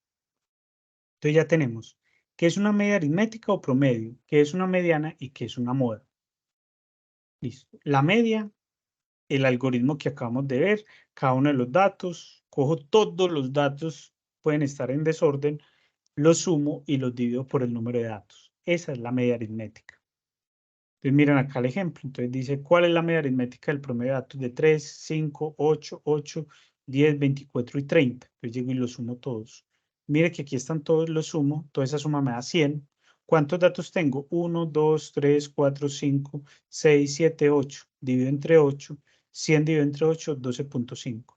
Entonces ya tenemos qué es una media aritmética o promedio, qué es una mediana y qué es una moda. Listo. La media, el algoritmo que acabamos de ver, cada uno de los datos, cojo todos los datos, pueden estar en desorden, los sumo y los divido por el número de datos. Esa es la media aritmética. Entonces miren acá el ejemplo. Entonces dice, ¿cuál es la media aritmética del promedio de datos de 3, 5, 8, 8, 10, 24 y 30? Entonces llego y los sumo todos. Mire que aquí están todos, los sumo. Toda esa suma me da 100. ¿Cuántos datos tengo? 1, 2, 3, 4, 5, 6, 7, 8. Divido entre 8. 100 dividido entre 8, 12.5.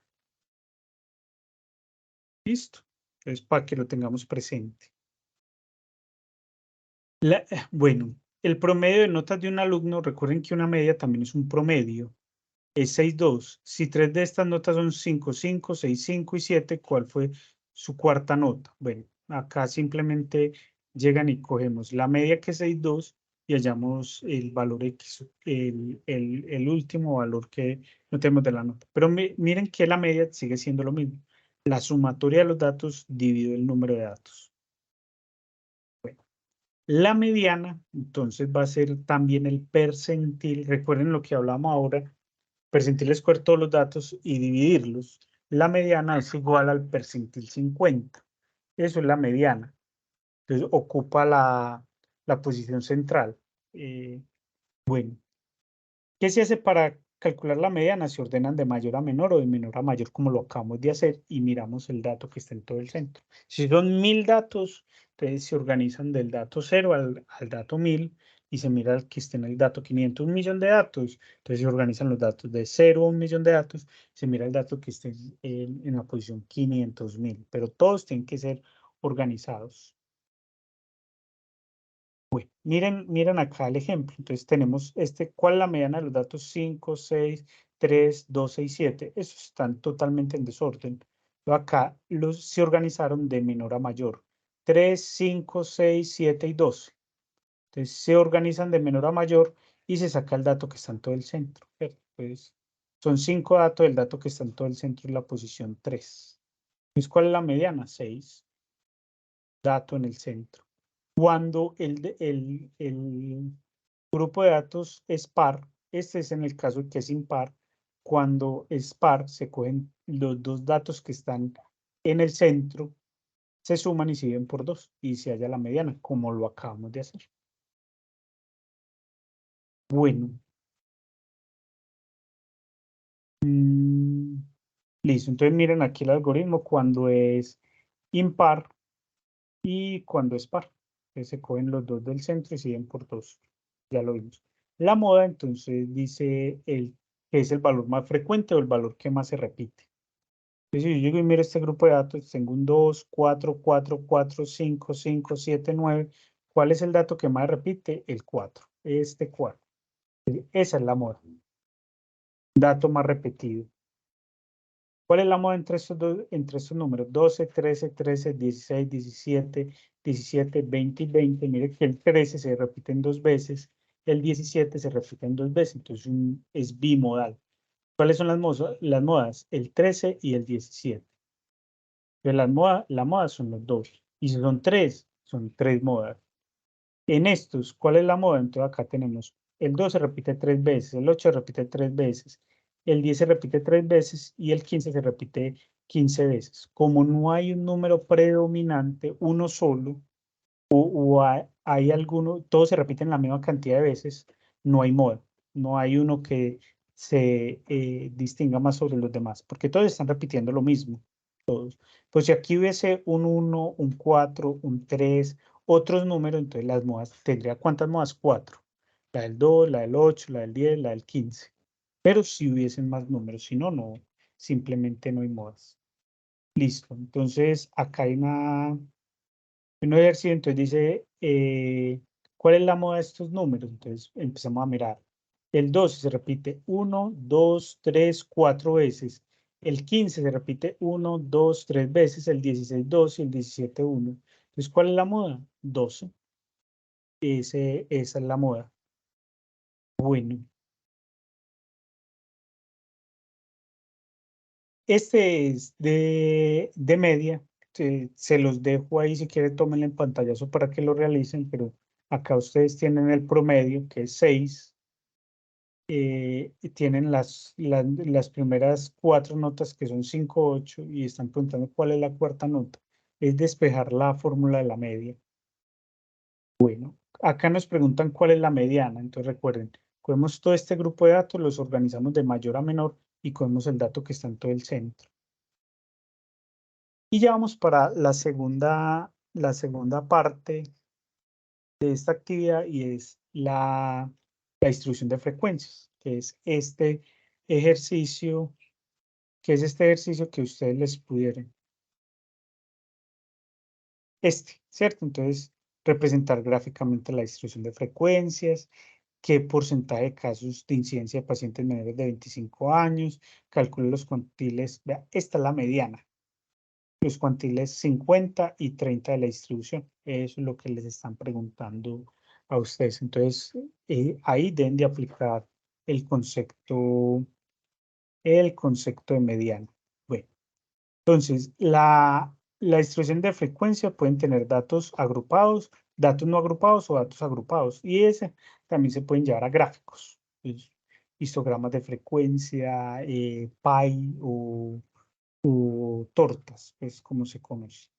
¿Listo? Entonces, para que lo tengamos presente. Bueno, el promedio de notas de un alumno, recuerden que una media también es un promedio, es 6.2. Si 3 de estas notas son 5.5, 6.5 y 7, ¿cuál fue su cuarta nota? Bueno, acá simplemente llegan y cogemos la media que es 6.2 y hallamos el valor X, el último valor que no tenemos de la nota. Pero miren que la media sigue siendo lo mismo. La sumatoria de los datos dividido el número de datos. Bueno, la mediana, entonces, va a ser también el percentil. Recuerden lo que hablamos ahora. Percentil es coger todos los datos y dividirlos. La mediana es igual al percentil 50. Eso es la mediana. Entonces, ocupa la posición central. Bueno, ¿qué se hace para calcular la mediana? Se ordenan de mayor a menor o de menor a mayor, como lo acabamos de hacer, y miramos el dato que está en todo el centro. Si son 1000 datos, entonces se organizan del dato 0 al dato 1000 y se mira el que esté en el dato 500, 1.000.000 de datos. Entonces se organizan los datos de 0 a 1.000.000 de datos, se mira el dato que esté en la posición 500.000, pero todos tienen que ser organizados. Bueno, miren acá el ejemplo. Entonces tenemos ¿cuál es la mediana de los datos 5, 6, 3, 12 y 7? Esos están totalmente en desorden. Pero acá se organizaron de menor a mayor. 3, 5, 6, 7 y 12. Entonces se organizan de menor a mayor y se saca el dato que está en todo el centro. Pues son 5 datos, el dato que está en todo el centro es la posición 3. Entonces, ¿cuál es la mediana? 6. Dato en el centro. Cuando el grupo de datos es par, este es en el caso que es impar, cuando es par se cogen los dos datos que están en el centro, se suman y se dividen por 2 y se halla la mediana, como lo acabamos de hacer. Bueno. Listo, entonces miren aquí el algoritmo cuando es impar y cuando es par. Entonces se cogen los dos del centro y se dividen por 2. Ya lo vimos. La moda entonces dice que es el valor más frecuente o el valor que más se repite. Entonces si yo llego y miro este grupo de datos, tengo un 2, 4, 4, 4, 5, 5, 7, 9. ¿Cuál es el dato que más repite? El 4. Este 4. Esa es la moda. Dato más repetido. ¿Cuál es la moda entre estos números? 12, 13, 13, 16, 17, 17, 20 y 20. Mire que el 13 se repite en 2 veces, el 17 se repite en 2 veces, entonces es bimodal. ¿Cuáles son las modas? El 13 y el 17. Pero la moda son los dos. Y si son 3, son 3 modas. En estos, ¿cuál es la moda? Entonces acá tenemos el 2 se repite 3 veces, el 8 se repite 3 veces, el 10 se repite 3 veces y el 15 se repite 15 veces. Como no hay un número predominante, uno solo, o hay alguno, todos se repiten la misma cantidad de veces, no hay moda. No hay uno que se distinga más sobre los demás, porque todos están repitiendo lo mismo. Todos. Pues si aquí hubiese un 1, un 4, un 3, otros números, entonces las modas, ¿tendría cuántas modas? 4. La del 2, la del 8, la del 10, la del 15. Pero si hubiesen más números, si no, no, simplemente no hay modas. Listo. Entonces, acá hay un ejercicio, entonces dice, ¿cuál es la moda de estos números? Entonces empezamos a mirar. El 12 se repite 1, 2, 3, 4 veces. El 15 se repite 1, 2, 3 veces. El 16, 2 y el 17, 1. Entonces, ¿cuál es la moda? 12. Esa es la moda. Bueno. Este es de media. Se los dejo ahí si quieren tomen en pantallazo para que lo realicen, pero acá ustedes tienen el promedio que es 6. Tienen las primeras 4 notas que son 5, 8 y están preguntando cuál es la cuarta nota. Es despejar la fórmula de la media. Bueno, acá nos preguntan cuál es la mediana. Entonces recuerden, cogemos todo este grupo de datos, los organizamos de mayor a menor y cogemos el dato que está en todo el centro. Y ya vamos para la segunda parte de esta actividad y es la distribución de frecuencias, que es este ejercicio que ustedes les pudieran. ¿Cierto? Entonces, representar gráficamente la distribución de frecuencias, qué porcentaje de casos de incidencia de pacientes menores de 25 años, calcule los cuantiles, vea, esta es la mediana. Los cuantiles 50 y 30 de la distribución. Eso es lo que les están preguntando a ustedes. Entonces, ahí deben de aplicar el concepto de mediano. Bueno, entonces, la distribución de frecuencia pueden tener datos agrupados, datos no agrupados o datos agrupados. Y ese también se pueden llevar a gráficos. Pues, histogramas de frecuencia, pie o tortas, pues como se conoce.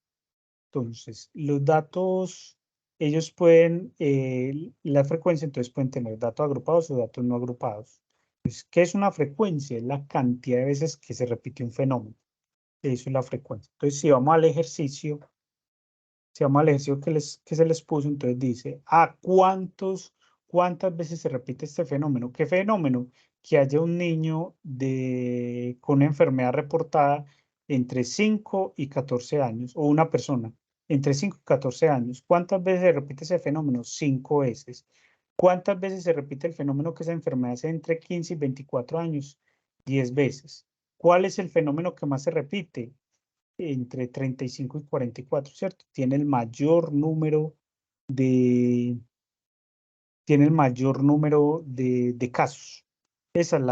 Entonces, los datos, ellos pueden, la frecuencia, entonces pueden tener datos agrupados o datos no agrupados. Entonces, ¿qué es una frecuencia? Es la cantidad de veces que se repite un fenómeno. Eso es la frecuencia. Entonces, si vamos al ejercicio que se les puso, entonces dice, ¿cuántas veces se repite este fenómeno? ¿Qué fenómeno? Que haya un niño con una enfermedad reportada entre 5 y 14 años, o una persona entre 5 y 14 años. ¿Cuántas veces se repite ese fenómeno? 5 veces. ¿Cuántas veces se repite el fenómeno que esa enfermedad sea entre 15 y 24 años? 10 veces. ¿Cuál es el fenómeno que más se repite? Entre 35 y 44, ¿cierto? Tiene el mayor número de casos. Esa es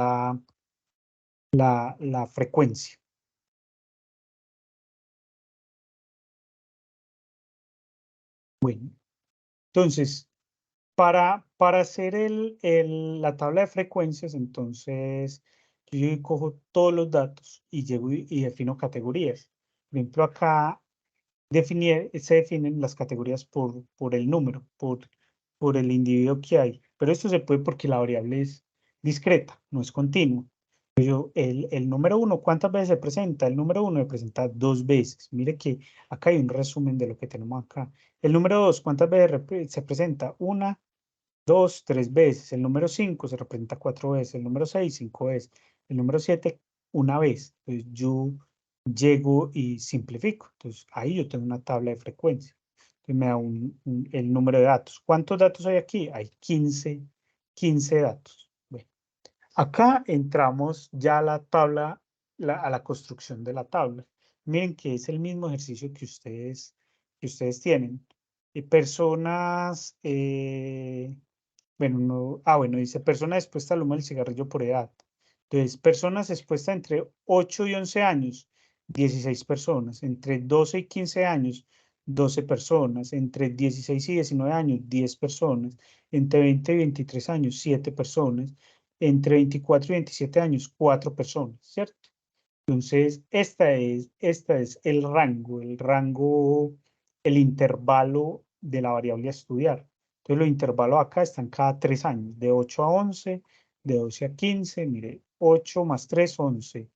la frecuencia. Bueno, entonces, para hacer la tabla de frecuencias, entonces, yo cojo todos los datos y llego y defino categorías. Por ejemplo, acá se definen las categorías por el número, por el individuo que hay. Pero esto se puede porque la variable es discreta, no es continua. El número 1, ¿cuántas veces se presenta? El número 1 se presenta 2 veces. Mire que acá hay un resumen de lo que tenemos acá. El número 2, ¿cuántas veces se presenta? 1, 2, 3 veces. El número 5 se representa 4 veces. El número 6, 5 veces. El número 7, una vez. Entonces yo llego y simplifico. Entonces ahí yo tengo una tabla de frecuencia. Entonces me da el número de datos. ¿Cuántos datos hay aquí? Hay 15 datos. Bueno, acá entramos ya a la tabla, a la construcción de la tabla. Miren que es el mismo ejercicio que ustedes tienen. Personas, bueno, dice persona expuesta al humo del cigarrillo por edad. Entonces, personas expuestas entre 8 y 11 años, 16 personas. Entre 12 y 15 años, 12 personas. Entre 16 y 19 años, 10 personas. Entre 20 y 23 años, 7 personas. Entre 24 y 27 años, 4 personas, ¿cierto? Entonces, esta es el intervalo de la variable a estudiar. Entonces, los intervalos acá están cada 3 años, de 8 a 11, de 12 a 15, mire, 8 más 3, 11,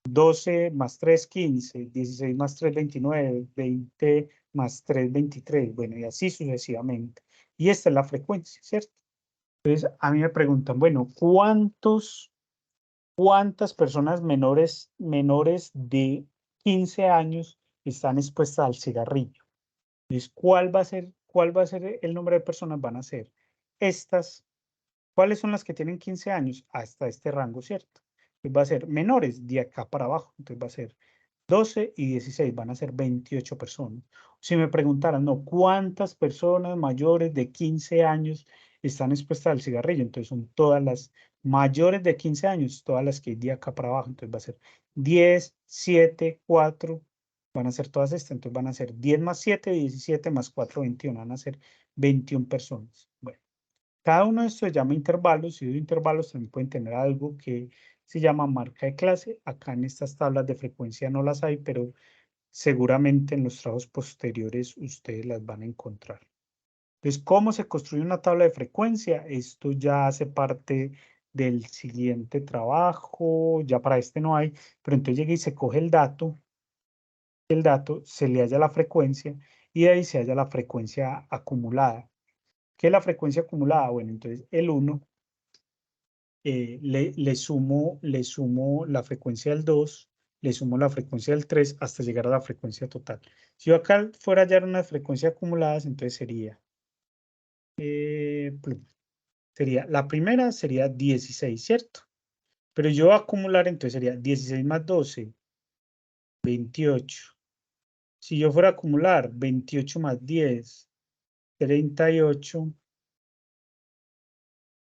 12 más 3, 15, 16 más 3, 29, 20 más 3, 23, bueno, y así sucesivamente. Y esta es la frecuencia, ¿cierto? Entonces, a mí me preguntan, bueno, ¿cuántas personas menores de 15 años están expuestas al cigarrillo? Entonces, ¿cuál va a ser el número de personas? Van a ser estas. ¿Cuáles son las que tienen 15 años? Hasta este rango, ¿cierto? Entonces va a ser menores de acá para abajo. Entonces va a ser 12 y 16, van a ser 28 personas. Si me preguntaran, no, ¿cuántas personas mayores de 15 años están expuestas al cigarrillo? Entonces son todas las mayores de 15 años, todas las que hay de acá para abajo. Entonces va a ser 10, 7, 4, van a ser todas estas. Entonces van a ser 10 más 7, 17 más 4, 21. Van a ser 21 personas. Bueno, cada uno de estos se llama intervalos y los intervalos también pueden tener algo que se llama marca de clase. Acá en estas tablas de frecuencia no las hay, pero seguramente en los trabajos posteriores ustedes las van a encontrar. Entonces, ¿cómo se construye una tabla de frecuencia? Esto ya hace parte del siguiente trabajo, ya para este no hay, pero entonces llega y se coge el dato, se le halla la frecuencia y de ahí se halla la frecuencia acumulada. ¿Qué es la frecuencia acumulada? Bueno, entonces el 1 le sumo la frecuencia del 2, le sumo la frecuencia del 3 hasta llegar a la frecuencia total. Si yo acá fuera a hallar unas frecuencias acumuladas, entonces la primera sería 16, ¿cierto? Pero yo voy a acumular, entonces sería 16 más 12, 28. Si yo fuera a acumular 28 más 10, 38,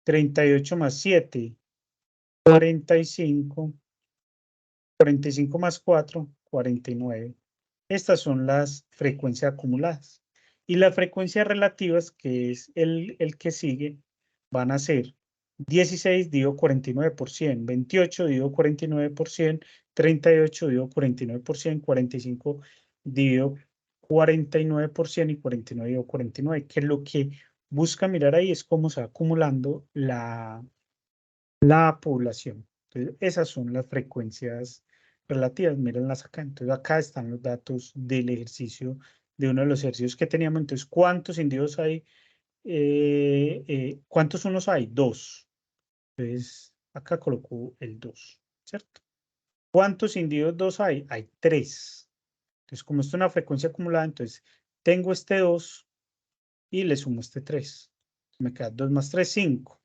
38 más 7, 45. 45 más 4, 49. Estas son las frecuencias acumuladas. Y las frecuencias relativas, que es el que sigue, van a ser 16 dividido 49 por 100, 28 dividido 49 por 100, 38 dividido 49 por 100, 45 dividido 49 por 100 y 49 dividido 49, que lo que busca mirar ahí es cómo se va acumulando la población. Entonces, esas son las frecuencias relativas, mírenlas acá. Entonces, acá están los datos del ejercicio, de uno de los ejercicios que teníamos. Entonces, ¿cuántos individuos hay? ¿Cuántos unos hay? 2. Entonces, acá colocó el 2, ¿cierto? ¿Cuántos individuos 2 hay? Hay 3. Entonces, como esto es una frecuencia acumulada, entonces tengo este 2 y le sumo este 3. Me queda 2 más 3, 5.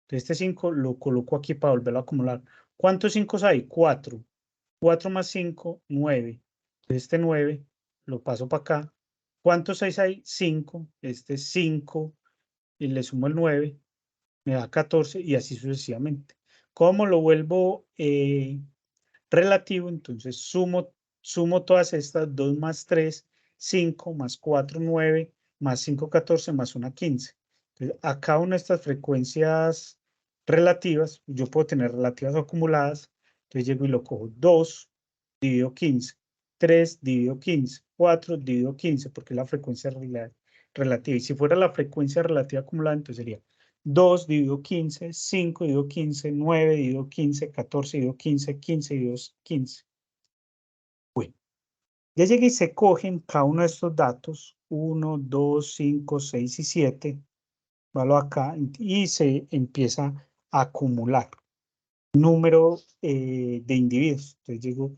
Entonces, este 5 lo coloco aquí para volverlo a acumular. ¿Cuántos 5 hay? 4. 4 más 5, 9. Entonces, este 9 lo paso para acá. ¿Cuántos 6 hay? 5. Este es 5 y le sumo el 9. Me da 14 y así sucesivamente. ¿Cómo lo vuelvo relativo? Entonces, sumo todas estas. 2 más 3, 5 más 4, 9, más 5, 14, más 1, 15. Entonces, a cada una de estas frecuencias relativas, yo puedo tener relativas o acumuladas. Entonces llego y lo cojo. 2 dividido 15, 3 dividido 15, 4 dividido 15, porque es la frecuencia relativa. Y si fuera la frecuencia relativa acumulada, entonces sería 2 dividido 15, 5 dividido 15, 9 dividido 15, 14 dividido 15, 15 dividido 15. Bueno, ya llegué y se cogen cada uno de estos datos, 1, 2, 5, 6 y 7, valo acá, y se empieza a acumular número de individuos. Entonces llego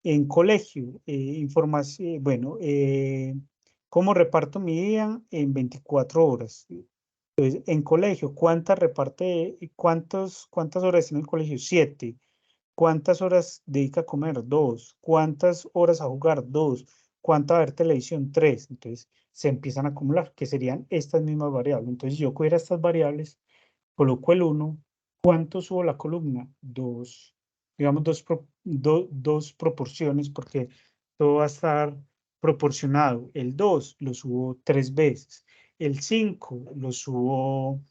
en colegio, información, bueno, ¿cómo reparto mi día? En 24 horas. Entonces, en colegio, ¿cuántas horas tiene el colegio? 7. ¿Cuántas horas dedica a comer? 2. ¿Cuántas horas a jugar? 2. ¿Cuánto a ver televisión? 3. Entonces, se empiezan a acumular, que serían estas mismas variables. Entonces, yo cogiera estas variables, coloco el 1. ¿Cuánto subo la columna? 2. Digamos, dos proporciones, porque todo va a estar proporcionado. El 2 lo subo 3 veces. El 5 lo subo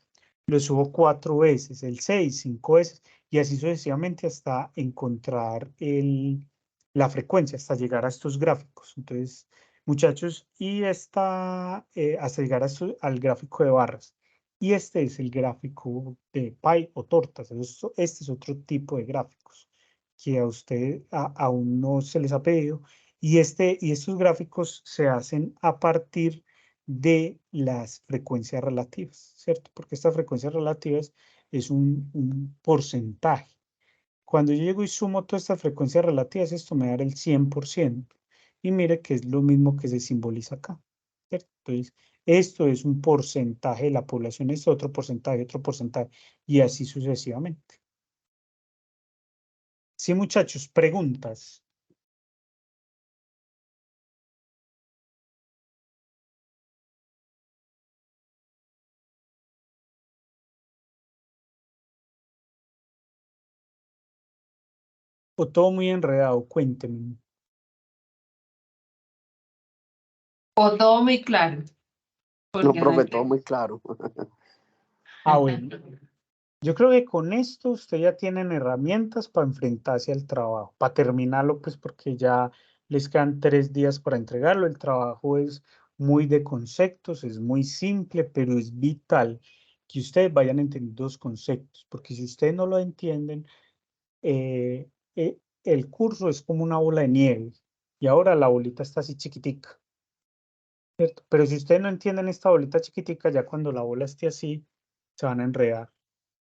4 veces. El 6, 5 veces. Y así sucesivamente hasta encontrar la frecuencia, hasta llegar a estos gráficos. Entonces, muchachos, y hasta llegar al gráfico de barras. Y este es el gráfico de pie o tortas. Este es otro tipo de gráficos que a usted aún no se les ha pedido. Y estos gráficos se hacen a partir de las frecuencias relativas, ¿cierto? Porque estas frecuencias relativas es un porcentaje. Cuando yo llego y sumo todas estas frecuencias relativas, esto me da el 100%. Y mire que es lo mismo que se simboliza acá, ¿cierto? Entonces, esto es un porcentaje de la población, esto es otro porcentaje, y así sucesivamente. Sí, muchachos, preguntas. O todo muy enredado, cuéntenme. O todo muy claro. No, profe, todo muy claro. Bueno. Yo creo que con esto ustedes ya tienen herramientas para enfrentarse al trabajo, para terminarlo, pues porque ya les quedan 3 días para entregarlo. El trabajo es muy de conceptos, es muy simple, pero es vital que ustedes vayan entendiendo los conceptos, porque si ustedes no lo entienden, el curso es como una bola de nieve y ahora la bolita está así chiquitica, ¿cierto? Pero si ustedes no entienden esta bolita chiquitica, ya cuando la bola esté así, se van a enredar.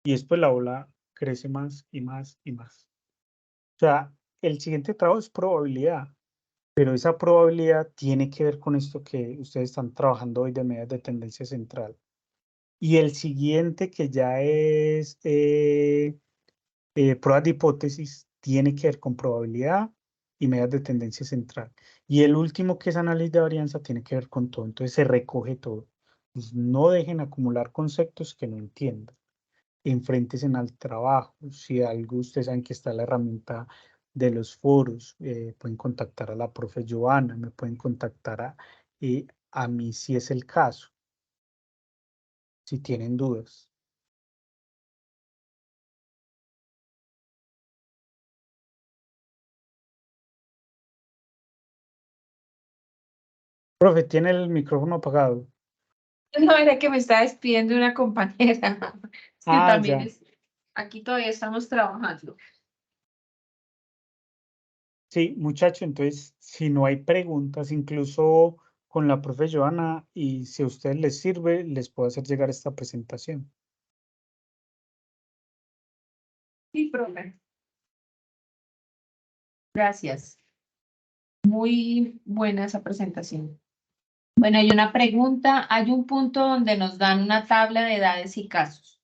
Y después la bola crece más y más y más. O sea, el siguiente trabajo es probabilidad, pero esa probabilidad tiene que ver con esto que ustedes están trabajando hoy de medidas de tendencia central. Y el siguiente, que ya es pruebas de hipótesis, tiene que ver con probabilidad y medidas de tendencia central. Y el último, que es análisis de varianza, tiene que ver con todo. Entonces se recoge todo. Pues no dejen acumular conceptos que no entiendan. enfréntense al trabajo. Si algo, ustedes saben que está la herramienta de los foros, pueden contactar a la profe Joana, me pueden contactar a mí si es el caso, si tienen dudas. Profe, tiene el micrófono apagado. No, era que me estaba despidiendo de una compañera. Es que Ah, también ya. aquí todavía estamos trabajando. Sí, muchacho, entonces, si no hay preguntas, incluso con la profe Joana, y si a ustedes les sirve, les puedo hacer llegar esta presentación. Sí, profe. Gracias. Muy buena esa presentación. Bueno, hay una pregunta. Hay un punto donde nos dan una tabla de edades y casos.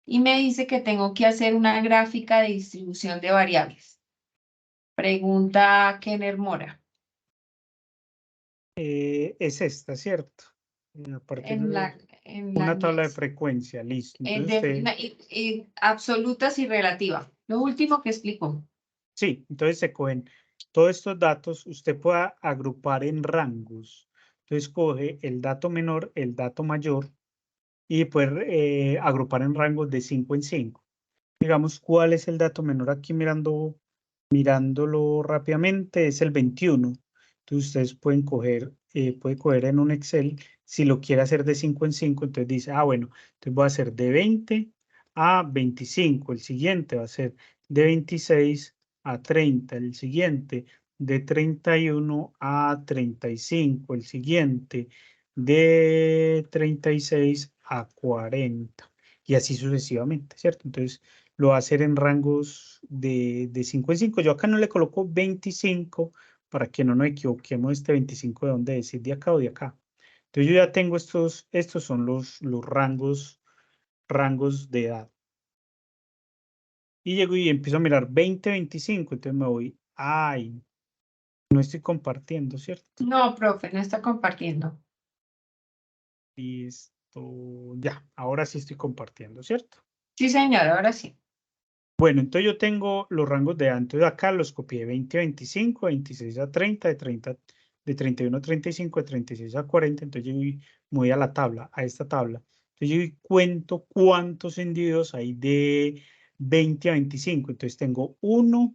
Y me dice que tengo que hacer una gráfica de distribución de variables. Pregunta Kenner Mora. Es esta, ¿cierto? A partir En de la una tabla de guía. frecuencia, listo. Entonces Absolutas y relativas. Lo último que explicó. sí, entonces se cogen todos estos datos, usted puede agrupar en rangos. Entonces coge el dato menor, el dato mayor, y puede agrupar en rangos de 5 en 5. Digamos, ¿cuál es el dato menor aquí mirándolo rápidamente? Es el 21. Entonces ustedes pueden puede coger en un Excel, si lo quiere hacer de 5 en 5, entonces dice, bueno, entonces voy a hacer de 20 a 25, el siguiente va a ser de 26 a 30, el siguiente de 31 a 35, el siguiente de 36 a 40, y así sucesivamente, ¿cierto? Entonces lo va a hacer en rangos de 5 en 5. Yo acá no le coloco 25 para que no nos equivoquemos este 25 de dónde decir, de acá o de acá. Entonces yo ya tengo estos son los rangos de edad. Y llego y empiezo a mirar 20, 25, entonces me voy, no estoy compartiendo, ¿cierto? No, profe, no está compartiendo. Listo, ya, ahora sí estoy compartiendo, ¿cierto? Sí, señor, ahora sí. Bueno, entonces yo tengo los rangos de edad. Entonces acá los copié 20 a 25, 26 a 30, de 31 a 35, de 36 a 40. Entonces yo me voy a la tabla, a esta tabla. Entonces yo cuento cuántos individuos hay de 20 a 25. Entonces tengo 1,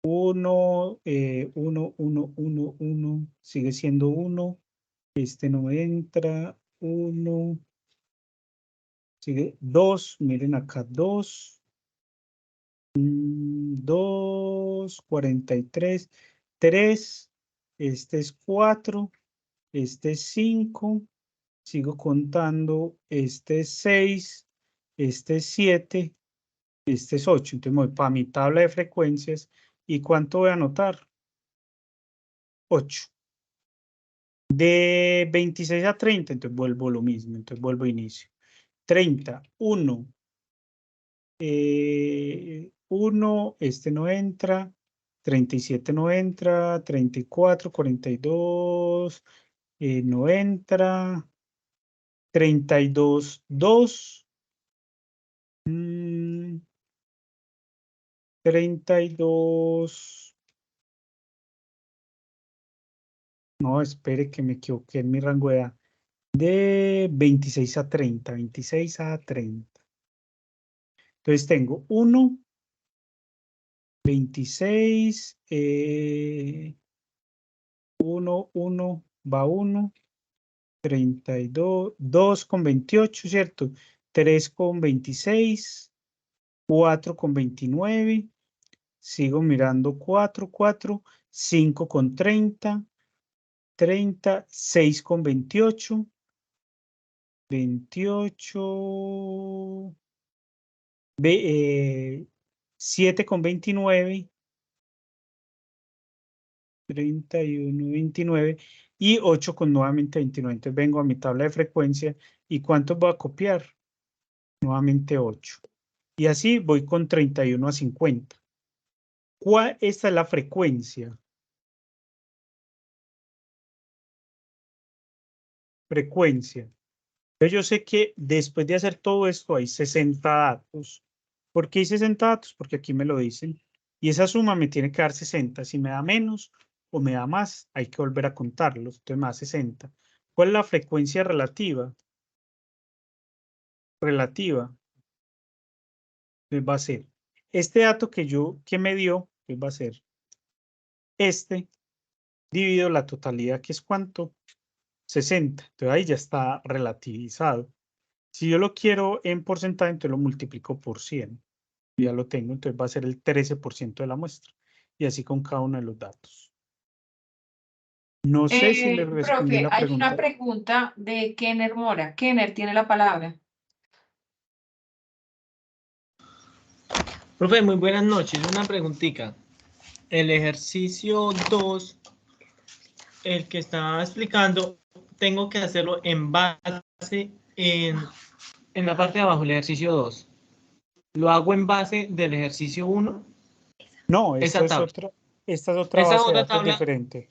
1, 1, 1, 1, 1, sigue siendo 1. Este no entra, 1, sigue 2, miren acá 2. 2, 43, 3, este es 4, este es 5, sigo contando, este es 6, este es 7, este es 8. Entonces me voy para mi tabla de frecuencias. ¿Y cuánto voy a anotar? 8. De 26 a 30, entonces vuelvo lo mismo, entonces vuelvo a inicio. 30, 1, 1, este no entra, 37 no entra, 34, 42, no entra, 32, 2, 32, no, espere que me equivoqué en mi rango de edad, de 26 a 30, 26 a 30. Entonces tengo 1, 26, 1, 1, va 1. 32, 2 con 28, ¿cierto? 3 con 26, 4 con 29, sigo mirando 4, 4, 5 con 30, 30, 6 con 28, 28, 7 con 29, 31, 29 y 8 con nuevamente 29. Entonces vengo a mi tabla de frecuencia y ¿cuántos voy a copiar? Nuevamente 8. Y así voy con 31 a 50. Esta es la frecuencia. Frecuencia. Entonces yo sé que después de hacer todo esto hay 60 datos. ¿Por qué hay 60 datos? Porque aquí me lo dicen. Y esa suma me tiene que dar 60. Si me da menos o me da más, hay que volver a contarlos. Entonces me da 60. ¿Cuál es la frecuencia relativa? Relativa. Entonces va a ser este dato que me dio, pues va a ser este dividido la totalidad, que es ¿cuánto? 60. Entonces ahí ya está relativizado. Si yo lo quiero en porcentaje, entonces lo multiplico por 100. Ya lo tengo, entonces va a ser el 13% de la muestra. Y así con cada uno de los datos. No sé si le respondí Profe, la hay pregunta. una pregunta de Kenner Mora. Kenner tiene la palabra. Profe, muy buenas noches. Una preguntita. El ejercicio 2, el que estaba explicando, tengo que hacerlo en base en la parte de abajo, el ejercicio 2. ¿Lo hago en base del ejercicio 1? No, Esa esta tabla. es otra Esa base de otra datos tabla, diferente.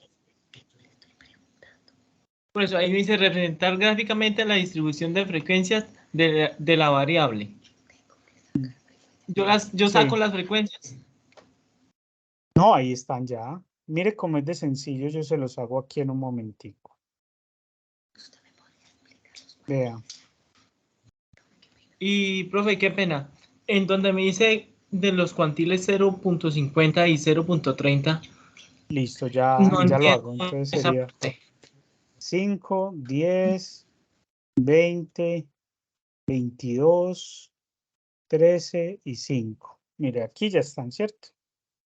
por eso ahí me dice representar gráficamente la distribución de frecuencias de la variable. Yo saco Sí. las frecuencias. No, ahí están ya. Mire cómo es de sencillo, yo se los hago aquí en un momentico. Vea. Y, profe, qué pena. En donde me dice de los cuantiles 0.50 y 0.30, Listo, ya no lo entiendo hago. Entonces esa sería parte. 5, 10, 20, 22, 13 y 5. Mire, aquí ya están, ¿cierto?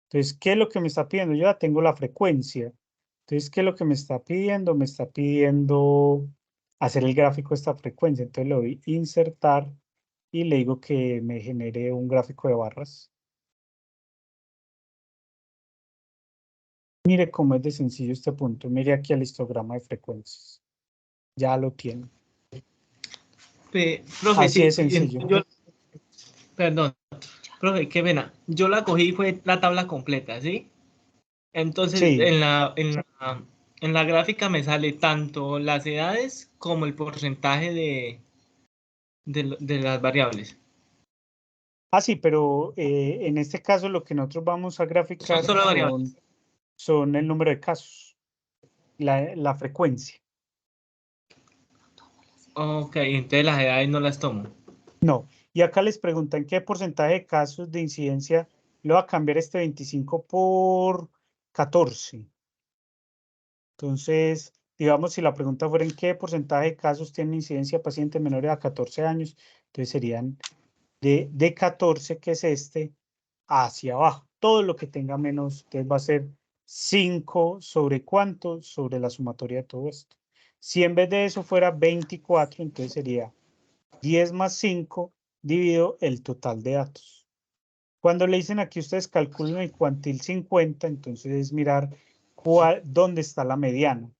Entonces, ¿qué es lo que me está pidiendo? Yo ya tengo la frecuencia. Entonces, ¿qué es lo que me está pidiendo? Me está pidiendo hacer el gráfico de esta frecuencia. Entonces, le doy insertar y le digo que me genere un gráfico de barras. Mire cómo es de sencillo este punto. Mire aquí el histograma de frecuencias. Ya lo tiene. Profe, Así de sí, sencillo. perdón, profe, qué pena. Yo la cogí, fue la tabla completa, ¿sí? Entonces, Sí. en la gráfica me sale tanto las edades como el porcentaje de las variables. Ah, sí, pero en este caso lo que nosotros vamos a Son graficar solo variables. son el número de casos, la frecuencia. Ok, entonces las edades no las tomo. No. Y acá les preguntan qué porcentaje de casos de incidencia le va a cambiar este 25 por 14. Entonces, digamos, si la pregunta fuera en qué porcentaje de casos tiene incidencia pacientes menores a 14 años, entonces serían de 14, que es este, hacia abajo. Todo lo que tenga menos, entonces va a ser 5 sobre cuánto, sobre la sumatoria de todo esto. Si en vez de eso fuera 24, entonces sería 10 más 5 dividido el total de datos. Cuando le dicen aquí ustedes calculen el cuantil 50, entonces es mirar dónde está la mediana.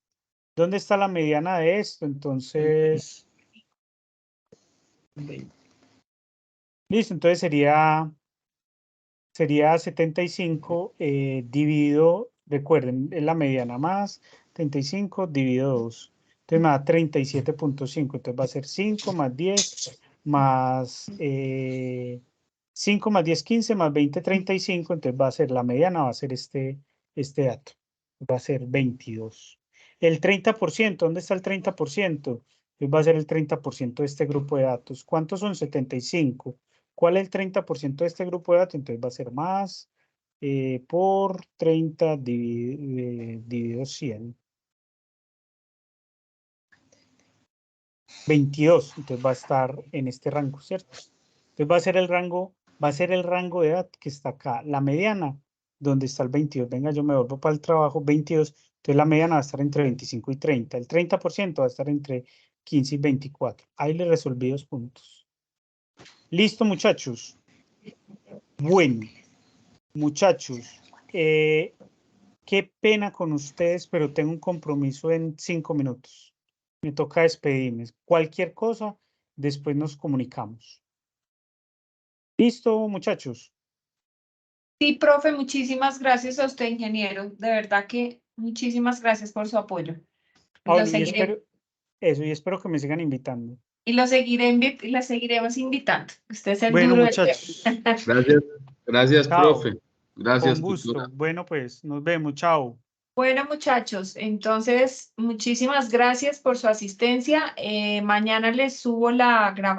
¿Dónde está la mediana de esto? Entonces, listo, entonces sería 75 dividido, recuerden, es la mediana más 75 dividido 2. Entonces me da 37.5. Entonces va a ser 5 más 10 más 5 más 10, 15 más 20, 35. Entonces va a ser la mediana, va a ser este dato. Va a ser 22. El 30%, ¿dónde está el 30%? Entonces va a ser el 30% de este grupo de datos. ¿Cuántos son? 75. ¿Cuál es el 30% de este grupo de datos? Entonces va a ser más por 30 dividido 100. 22. Entonces va a estar en este rango, ¿cierto? Entonces va a ser el rango de edad que está acá. La mediana, donde está el 22. Venga, yo me vuelvo para el trabajo, 22. Entonces la mediana va a estar entre 25 y 30. El 30% va a estar entre 15 y 24. Ahí le resolví 2 puntos. Listo, muchachos. Bueno, muchachos, qué pena con ustedes, pero tengo un compromiso en 5 minutos. Me toca despedirme. Cualquier cosa, después nos comunicamos. ¿Listo, muchachos? Sí, profe, muchísimas gracias a usted, ingeniero. De verdad que muchísimas gracias por su apoyo. Lo Pauli, y seguiré. espero que me sigan invitando. Y la seguiremos invitando. Usted es el Bueno, duro del muchachos, tema. Gracias, Chao. profe. Gracias, con gusto. tutora. Bueno, pues nos vemos. Chao. Bueno, muchachos, entonces muchísimas gracias por su asistencia. Mañana les subo la grabación.